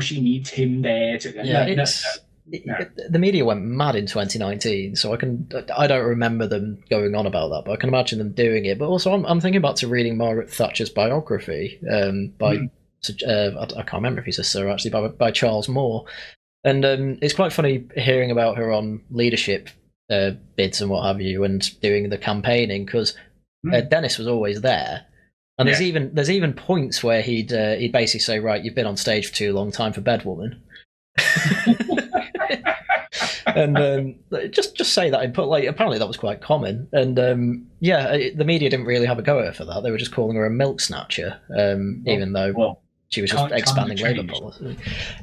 She needs him there to. The media went mad in 2019, so I don't remember them going on about that, but I can imagine them doing it. But also, I'm thinking back to reading Margaret Thatcher's biography by I can't remember if he's a sir actually, by Charles Moore, and it's quite funny hearing about her on leadership bids and what have you, and doing the campaigning because Dennis was always there. And there's even points where he'd basically say, right, you've been on stage for too long, time for bed, woman. And just say that, but apparently that was quite common. And the media didn't really have a go at her for that. They were just calling her a milk snatcher, even though she was just expanding Labour policy.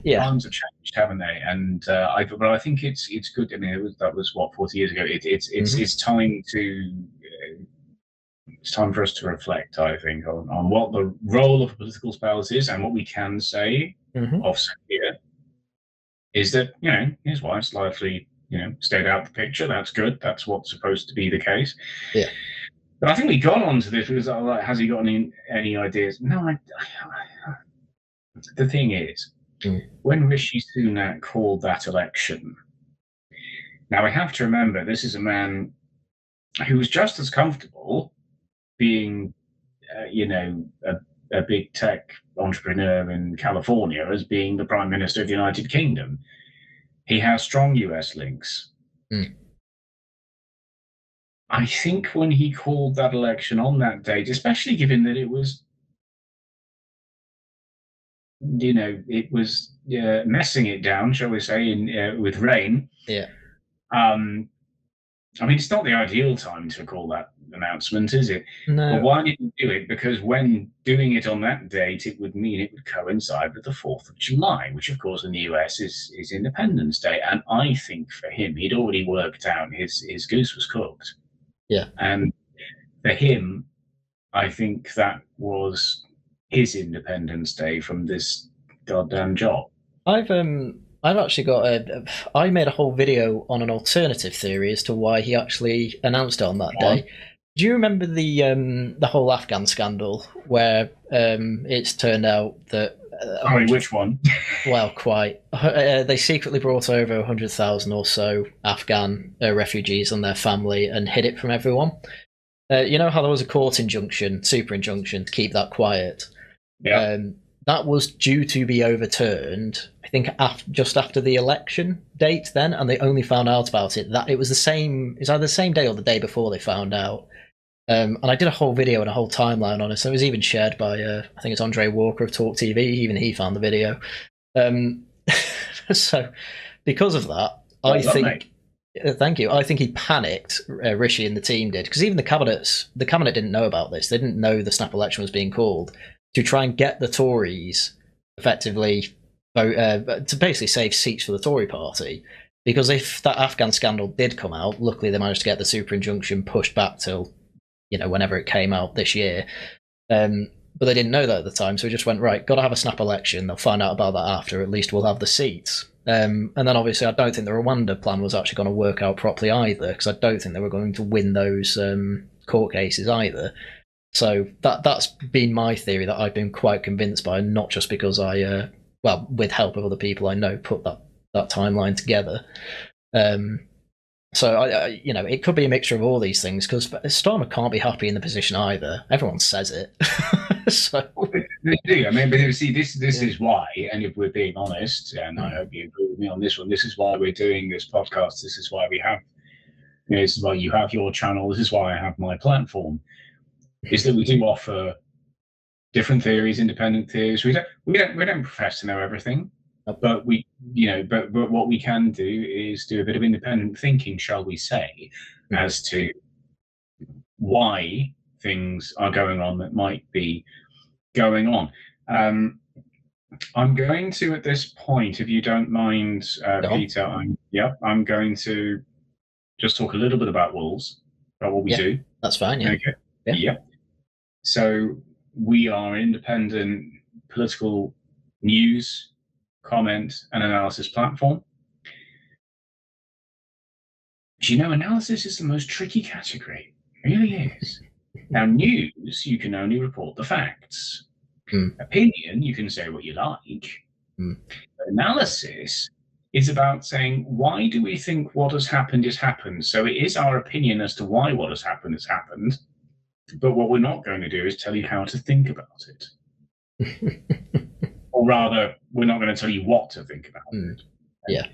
Yeah, times have changed, haven't they? And I think it's good. I mean, that was 40 years ago. It's time to. It's time for us to reflect, I think, on what the role of a political spouse is, and what we can say offset here is that, his wife's largely, stayed out of the picture. That's good. That's what's supposed to be the case. Yeah. But I think we got onto this because, has he got any ideas? No, the thing is, when Rishi Sunak called that election, now we have to remember this is a man who was just as comfortable being, a big tech entrepreneur in California as being the Prime Minister of the United Kingdom. He has strong US links. I think when he called that election on that date, especially given that it was, messing it down, shall we say, with rain. Yeah. I mean, it's not the ideal time to call that announcement, is it? No. But why did he do it? Because when doing it on that date, it would mean it would coincide with the 4th of July, which, of course, in the US is Independence Day. And I think for him, he'd already worked out his goose was cooked. Yeah. And for him, I think that was his Independence Day from this goddamn job. I've actually got I made a whole video on an alternative theory as to why he actually announced it on that day. Do you remember the whole Afghan scandal where it's turned out that which one? Well, quite. They secretly brought over 100,000 or so Afghan refugees and their family and hid it from everyone. You know how there was a court injunction, super injunction, to keep that quiet? Yeah. That was due to be overturned, I think, just after the election date then, and they only found out about it. That it was either the same day or the day before they found out. And I did a whole video and a whole timeline on it, so it was even shared by, I think it's Andre Walker of Talk TV, even he found the video. So, because of that, I think... Thank you. I think he panicked, Rishi and the team did, because even the cabinet didn't know about this. They didn't know the snap election was being called, to try and get the Tories effectively vote, to basically save seats for the Tory party. Because if that Afghan scandal did come out, luckily they managed to get the super injunction pushed back till, whenever it came out this year. But they didn't know that at the time, so we just went, right, got to have a snap election. They'll find out about that after. At least we'll have the seats. And then obviously I don't think the Rwanda plan was actually going to work out properly either, because I don't think they were going to win those court cases either. So that's been my theory that I've been quite convinced by, not just because I, with help of other people I know, put that timeline together. So it could be a mixture of all these things, because Starmer can't be happy in the position either. Everyone says it. So they do. I mean, but see, this is why. And if we're being honest, and I hope you agree with me on this one, this is why we're doing this podcast. This is why we have. This is why you have your channel. This is why I have my platform. Is that we do offer different theories, independent theories. We don't profess to know everything, but we, but what we can do is do a bit of independent thinking, shall we say, as to why things are going on that might be going on. I'm going to, at this point, if you don't mind, Peter, I'm going to just talk a little bit about Wolves, about what we do. That's fine. Yeah. Okay. Yeah. So we are an independent political news, comment, and analysis platform. Do you know, analysis is the most tricky category. It really is. Now, news, you can only report the facts. Opinion, you can say what you like. Analysis is about saying, why do we think what has happened has happened? So it is our opinion as to why what has happened. But what we're not going to do is tell you how to think about it. Or rather, we're not going to tell you what to think about it. Yeah.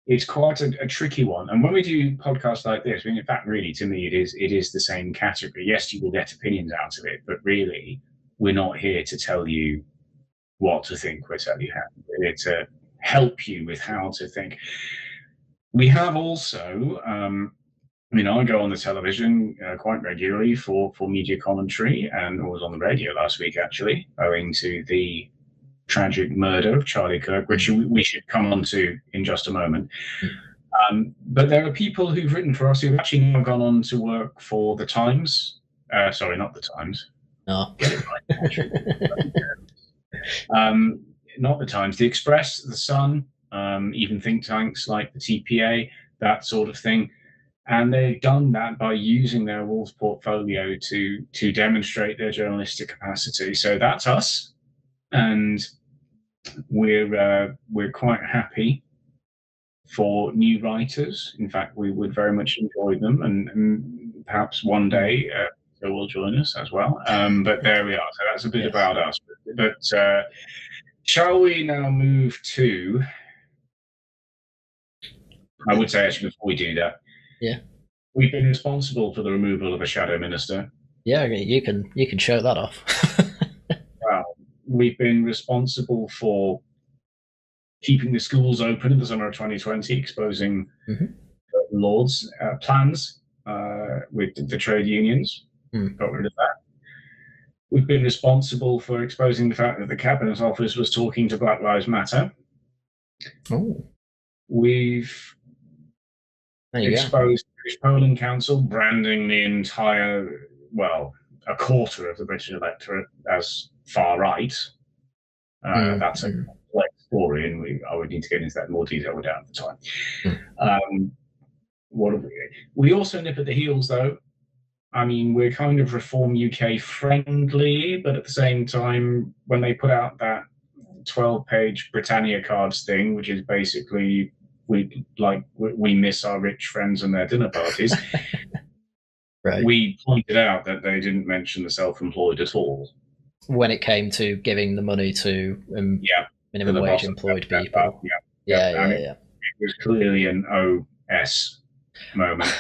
It's quite a tricky one. And when we do podcasts like this, in fact, really, to me, it is the same category. Yes, you will get opinions out of it, but really, we're not here to tell you what to think. We're telling you how. We're here to help you with how to think. We have also, I go on the television quite regularly for media commentary, and I was on the radio last week, actually, owing to the tragic murder of Charlie Kirk, which we should come on to in just a moment. But there are people who've written for us who've actually now gone on to work for the Times. Sorry, not the Times. No. Get it right. Not the Times, the Express, the Sun, even think tanks like the TPA, that sort of thing. And they've done that by using their Wolves portfolio to demonstrate their journalistic capacity. So that's us. And we're quite happy for new writers. In fact, we would very much enjoy them, and perhaps one day they will join us as well. But there we are. So that's a bit about us. But shall we now move to? I would say, actually, before we do that, we've been responsible for the removal of a shadow minister. Yeah, you can show that off. Wow. We've been responsible for keeping the schools open in the summer of 2020, exposing Lord's plans with the trade unions. Got rid of that. We've been responsible for exposing the fact that the Cabinet Office was talking to Black Lives Matter. Oh. We've exposed the British Polling Council, branding the entire, a quarter of the British electorate as far right. That's a complex story, and I would need to get into that in more detail. We don't have the time. What have we also nip at the heels, though. I mean, we're kind of Reform UK friendly, but at the same time, when they put out that 12-page Britannia cards thing, which is basically we miss our rich friends and their dinner parties. Right. We pointed out that they didn't mention the self-employed at all when it came to giving the money to minimum wage employed people. It was clearly an OS moment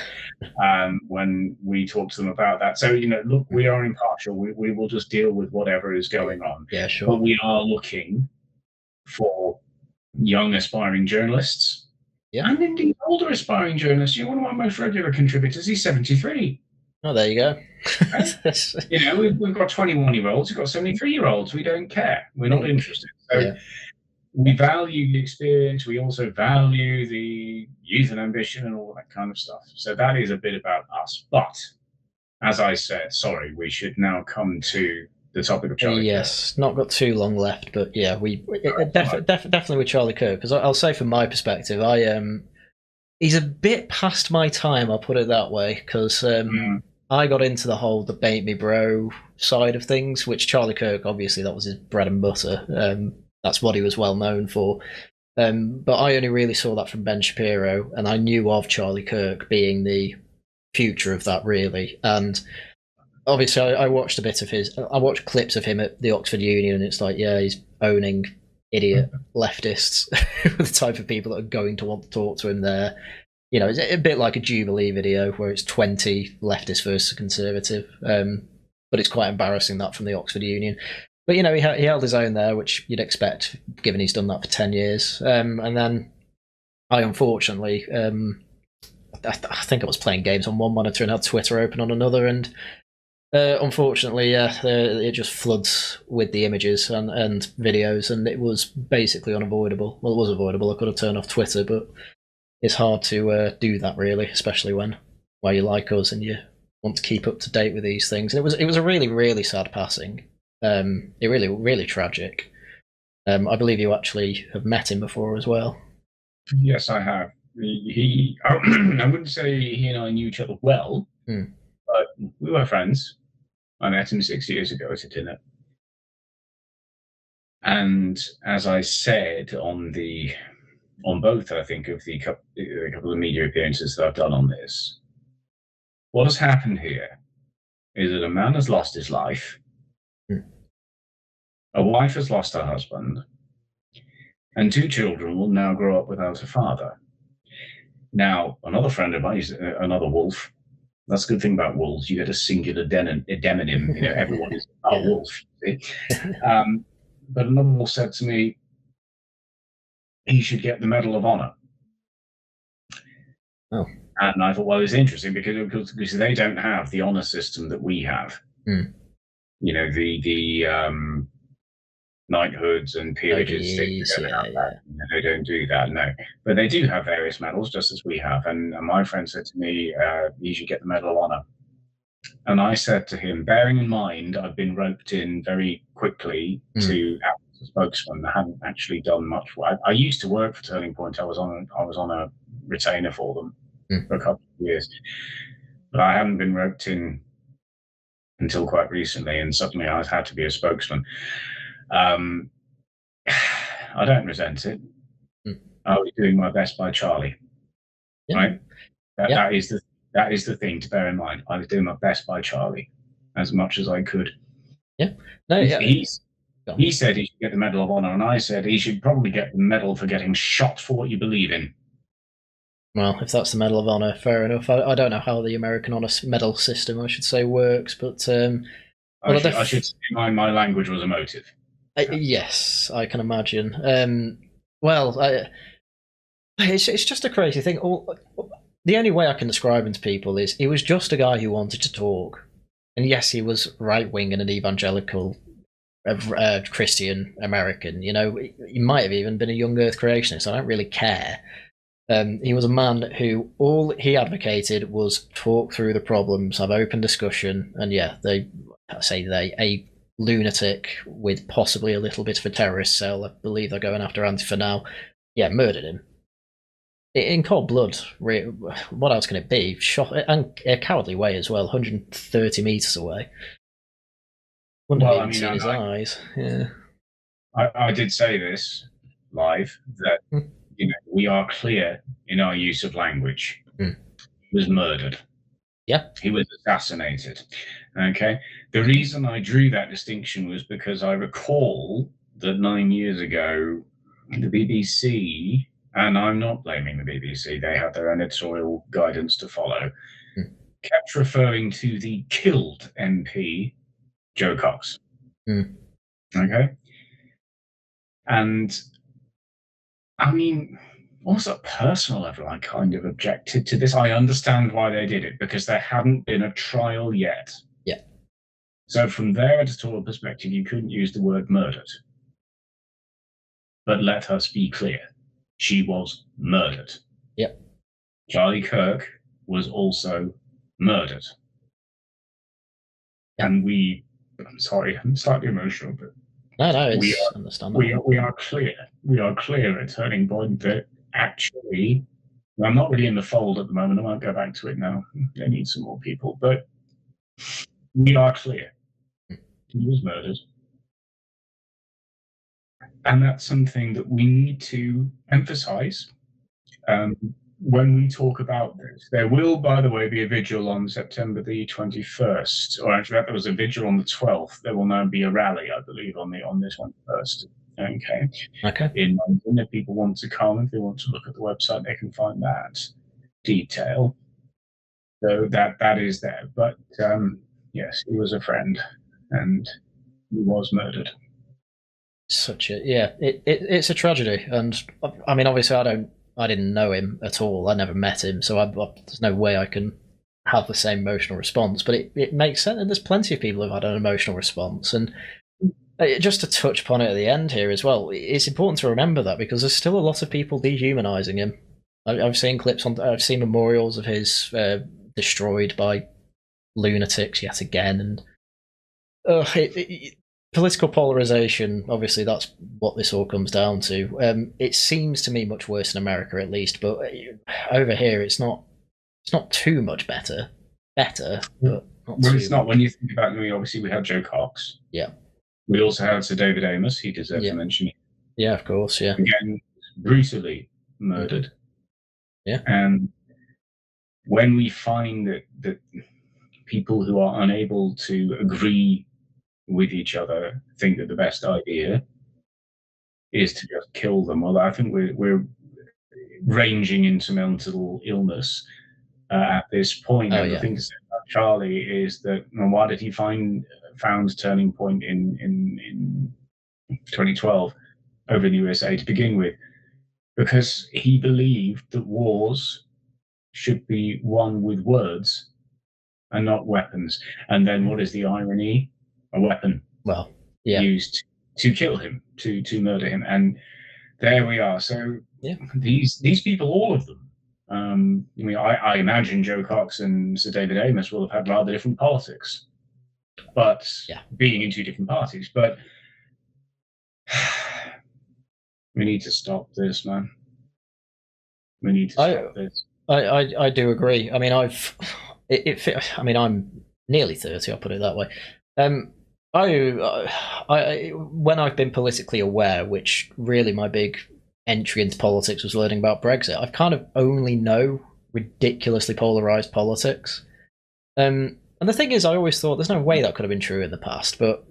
when we talked to them about that. So, look, we are impartial. We will just deal with whatever is going on. Yeah, sure. But we are looking for young aspiring journalists and indeed older aspiring journalists. One of our most regular contributors, he's 73. Oh, there you go. We've got 21-year-olds, we've got 73-year-olds. We don't care. We're not interested. So we value the experience. We also value the youth and ambition and all that kind of stuff. So that is a bit about us. But as I said, sorry, we should now come to the topic of Charlie Kirk. Not got too long left, but we definitely with Charlie Kirk, because I'll say from my perspective, he's a bit past my time, I'll put it that way, because I got into the whole debate me bro side of things, which Charlie Kirk, obviously that was his bread and butter. That's what he was well known for. But I only really saw that from Ben Shapiro, and I knew of Charlie Kirk being the future of that, really. And obviously I watched a bit of I watched clips of him at the Oxford Union, and it's like, he's owning idiot leftists, the type of people that are going to want to talk to him there. It's a bit like a Jubilee video where it's 20 leftist versus conservative. But it's quite embarrassing that from the Oxford Union. But, he held his own there, which you'd expect, given he's done that for 10 years. And then I, unfortunately, I think I was playing games on one monitor and had Twitter open on another. And unfortunately, it just floods with the images and videos. And it was basically unavoidable. Well, it was avoidable. I could have turned off Twitter, but it's hard to do that, really, especially when you like us and you want to keep up to date with these things. And it was a really, really sad passing. It really, really tragic. I believe you actually have met him before as well. Yes, I have. I wouldn't say he and I knew each other well, but we were friends. I met him 6 years ago at a dinner. And as I said on both, I think, of the couple of media appearances that I've done on this, what has happened here is that a man has lost his life, a wife has lost her husband, and 2 children will now grow up without a father. Now, another friend of mine is another wolf. That's the good thing about wolves. You get a singular demonym. Everyone is a wolf. But another wolf said to me, he should get the Medal of Honor. Oh. And I thought, well, it's interesting because they don't have the honor system that we have. The knighthoods and peerages. They don't do that, no. But they do have various medals, just as we have. And my friend said to me, you should get the Medal of Honor. And I said to him, bearing in mind, I've been roped in very quickly to act as a spokesman. I haven't actually done much. I used to work for Turning Point. I was on a retainer for them for a couple of years. But I haven't been roped in until quite recently, and suddenly I had to be a spokesman. I don't resent it. I was doing my best by Charlie. Right? That is the thing to bear in mind. I was doing my best by Charlie as much as I could. He said he should get the Medal of Honor, and I said he should probably get the medal for getting shot for what you believe in. Well, if that's the Medal of Honor, fair enough. I don't know how the American honor medal system, I should say, works, but I should say my language was emotive. Yes, I can imagine. It's just a crazy thing. The only way I can describe him to people is he was just a guy who wanted to talk. And yes, he was right-wing and an evangelical Christian American. He might have even been a young Earth creationist. I don't really care. He was a man who all he advocated was talk through the problems, have open discussion, and a lunatic with possibly a little bit of a terrorist cell. I believe they're going after Antifa now. Yeah, murdered him. In cold blood. What else can it be? Shot in a cowardly way as well, 130 meters away. Wouldn't have even seen his eyes. Yeah. I did say this live that we are clear in our use of language. He was murdered. Yeah. He was assassinated. Okay. The reason I drew that distinction was because I recall that 9 years ago, the BBC, and I'm not blaming the BBC, they had their own editorial guidance to follow, kept referring to the killed MP, Joe Cox. Okay. And I mean, almost at a personal level, I kind of objected to this. I understand why they did it, because there hadn't been a trial yet. Yeah. So from their editorial perspective, you couldn't use the word murdered. But let us be clear. She was murdered. Yep. Charlie Kirk was also murdered. Yep. And I'm sorry, I'm slightly emotional, but no, it's understandable. We are clear. We are clear at Turning Point that actually, I'm not really in the fold at the moment. I won't go back to it now. They need some more people, but we are clear. He was murdered. And that's something that we need to emphasize when we talk about this. There will, by the way, be a vigil on September the 21st, or actually there was a vigil on the 12th. There will now be a rally, I believe, on this 21st. Okay. In London, if people want to come, if they want to look at the website, they can find that detail. So that is there. But yes, he was a friend, and he was murdered. It's a tragedy, and I mean, obviously, I didn't know him at all. I never met him, so there's no way I can have the same emotional response. But it makes sense, and there's plenty of people who've had an emotional response. And just to touch upon it at the end here as well, it's important to remember that, because there's still a lot of people dehumanizing him. I've seen clips I've seen memorials of his destroyed by lunatics yet again, and political polarization, obviously that's what this all comes down to. It seems to me much worse in America, at least, but over here it's not too much better, but not well, it's not. When you think about it, obviously we had Joe Cox. Yeah. We also had Sir David Amos. He deserves a mention. Yeah, of course, yeah. Again, brutally murdered. Yeah. And when we find that people who are unable to agree with each other think that the best idea is to just kill them, well, I think we're ranging into mental illness at this point. And the thing to say about Charlie is that, why did he found Turning Point in 2012 over in the USA to begin with? Because he believed that wars should be won with words and not weapons. And then what is the irony? A weapon used to kill him, to murder him. And there we are. So these people, all of them, I mean, I imagine Joe Cox and Sir David Amos will have had rather different politics, but being in two different parties. But we need to stop this, man. We need to stop this. I do agree. I mean, I mean, I'm nearly 30. I'll put it that way. When I've been politically aware, which really my big entry into politics was learning about Brexit, I've kind of only know ridiculously polarized politics. And the thing is, I always thought there's no way that could have been true in the past, but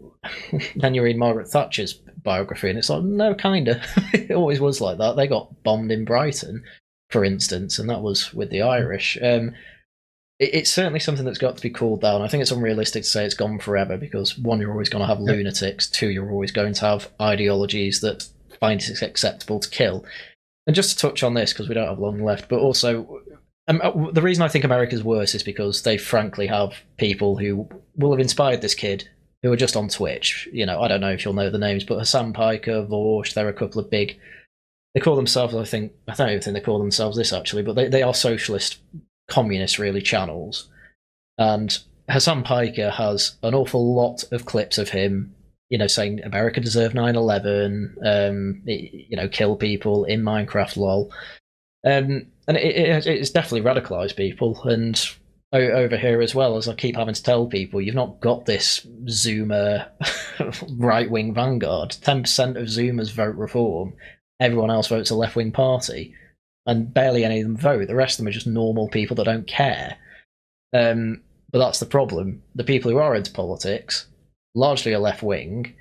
then you read Margaret Thatcher's biography and it's like, no, kinda. It always was like that. They got bombed in Brighton, for instance, and that was with the Irish. It's certainly something that's got to be cooled down. I think it's unrealistic to say it's gone forever, because one, you're always going to have lunatics. Two, you're always going to have ideologies that find it acceptable to kill. And just to touch on this, because we don't have long left, but also the reason I think America's worse is because they frankly have people who will have inspired this kid who are just on Twitch. You know, I don't know if you'll know the names, but Hassan Piker, Vorsh, they're a couple of big. They call themselves, I don't even think they call themselves this actually, but they are socialist, communist really channels. And Hassan Piker has an awful lot of clips of him saying America deserved 9/11, kill people in Minecraft, lol. And it's definitely radicalised people. And over here as well, as I keep having to tell people, you've not got this Zoomer right-wing vanguard. 10% of Zoomers vote Reform. Everyone else votes a left-wing party. And barely any of them vote. The rest of them are just normal people that don't care. But that's the problem. The people who are into politics largely are left-wing,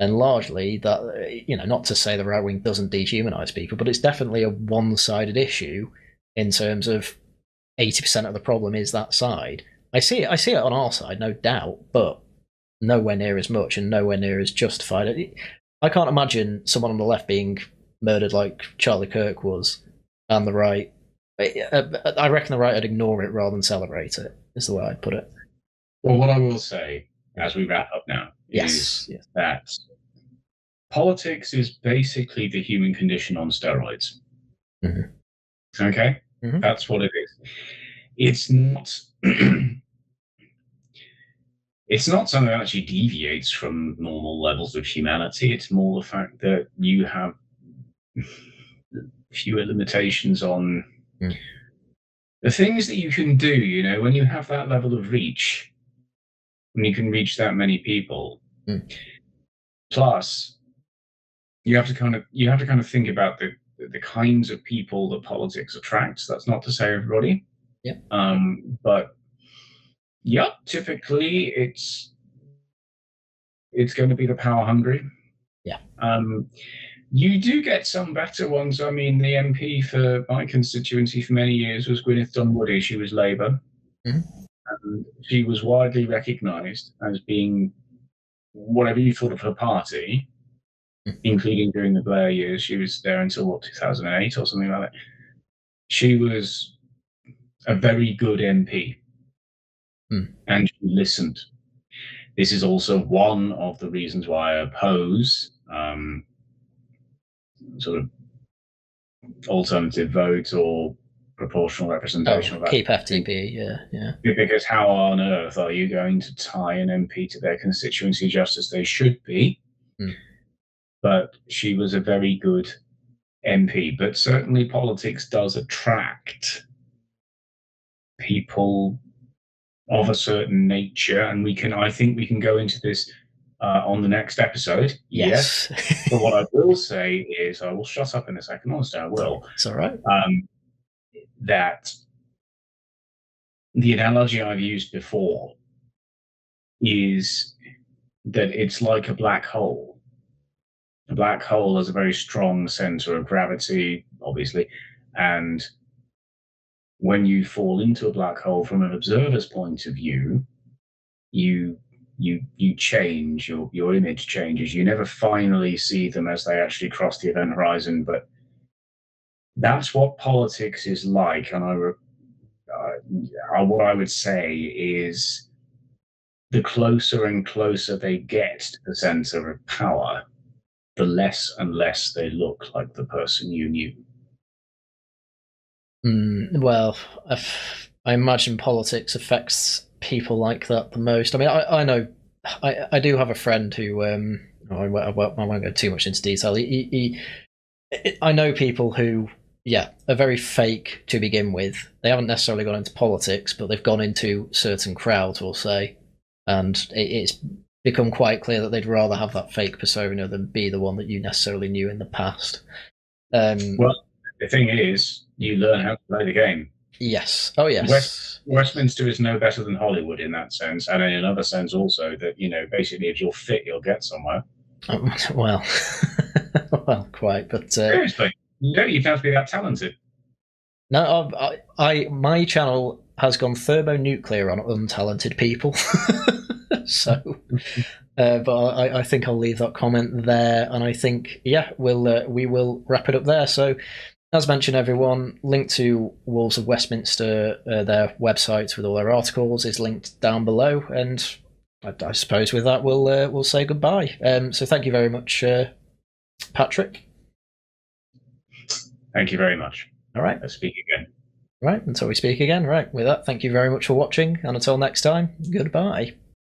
and largely that, not to say the right wing doesn't dehumanise people, but it's definitely a one-sided issue in terms of 80% of the problem is that side. I see it on our side, no doubt, but nowhere near as much and nowhere near as justified. I can't imagine someone on the left being murdered like Charlie Kirk was, and the right. I reckon the right would ignore it rather than celebrate it, is the way I'd put it. Well, what I will say as we wrap up now is that politics is basically the human condition on steroids. Mm-hmm. Okay? Mm-hmm. That's what it is. It's not it's not something that actually deviates from normal levels of humanity. It's more the fact that you have fewer limitations on the things that you can do, when you have that level of reach, when you can reach that many people. Plus, you have to kind of think about the kinds of people that politics attracts. That's not to say everybody. Yeah. But yeah, typically it's going to be the power hungry. Yeah. You do get some better ones. I mean, the MP for my constituency for many years was Gwyneth Dunwoody. She was Labour. Mm-hmm. And she was widely recognised as being, whatever you thought of her party, including during the Blair years, she was there until 2008 or something like that. She was a very good MP, and she listened. This is also one of the reasons why I oppose sort of alternative vote or proportional representation. Keep FTP, yeah. Because how on earth are you going to tie an MP to their constituency just as they should be? But she was a very good MP. But certainly politics does attract people of a certain nature, and I think we can go into this on the next episode. Yes. But what I will say is, I will shut up in a second. Honestly, I will. It's all right. That the analogy I've used before is that it's like a black hole. A black hole has a very strong center of gravity, obviously, and when you fall into a black hole from an observer's point of view, you change, your image changes. You never finally see them as they actually cross the event horizon, but that's what politics is like. And what I would say is, the closer and closer they get to the center of power, the less and less they look like the person you knew. Well, I imagine politics affects people like that the most. I mean, I know, I do have a friend who, I won't go too much into detail. I know people who, are very fake to begin with. They haven't necessarily gone into politics, but they've gone into certain crowds, we'll say, and it's become quite clear that they'd rather have that fake persona than be the one that you necessarily knew in the past. Well, the thing is, you learn how to play the game. Yes. Oh, yes. Westminster is no better than Hollywood in that sense, and in another sense also that, basically if you're fit, you'll get somewhere. Well, quite, but seriously, you don't even have to be that talented. No, my channel has gone thermonuclear on untalented people. So, but I think I'll leave that comment there, and I think we will wrap it up there. So, as mentioned, everyone, link to Wolves of Westminster, their website with all their articles, is linked down below, and I suppose with that we'll say goodbye. So thank you very much, Patrick. Thank you very much. All right. Let's speak again. Right, until we speak again. Right, with that, thank you very much for watching, and until next time, goodbye.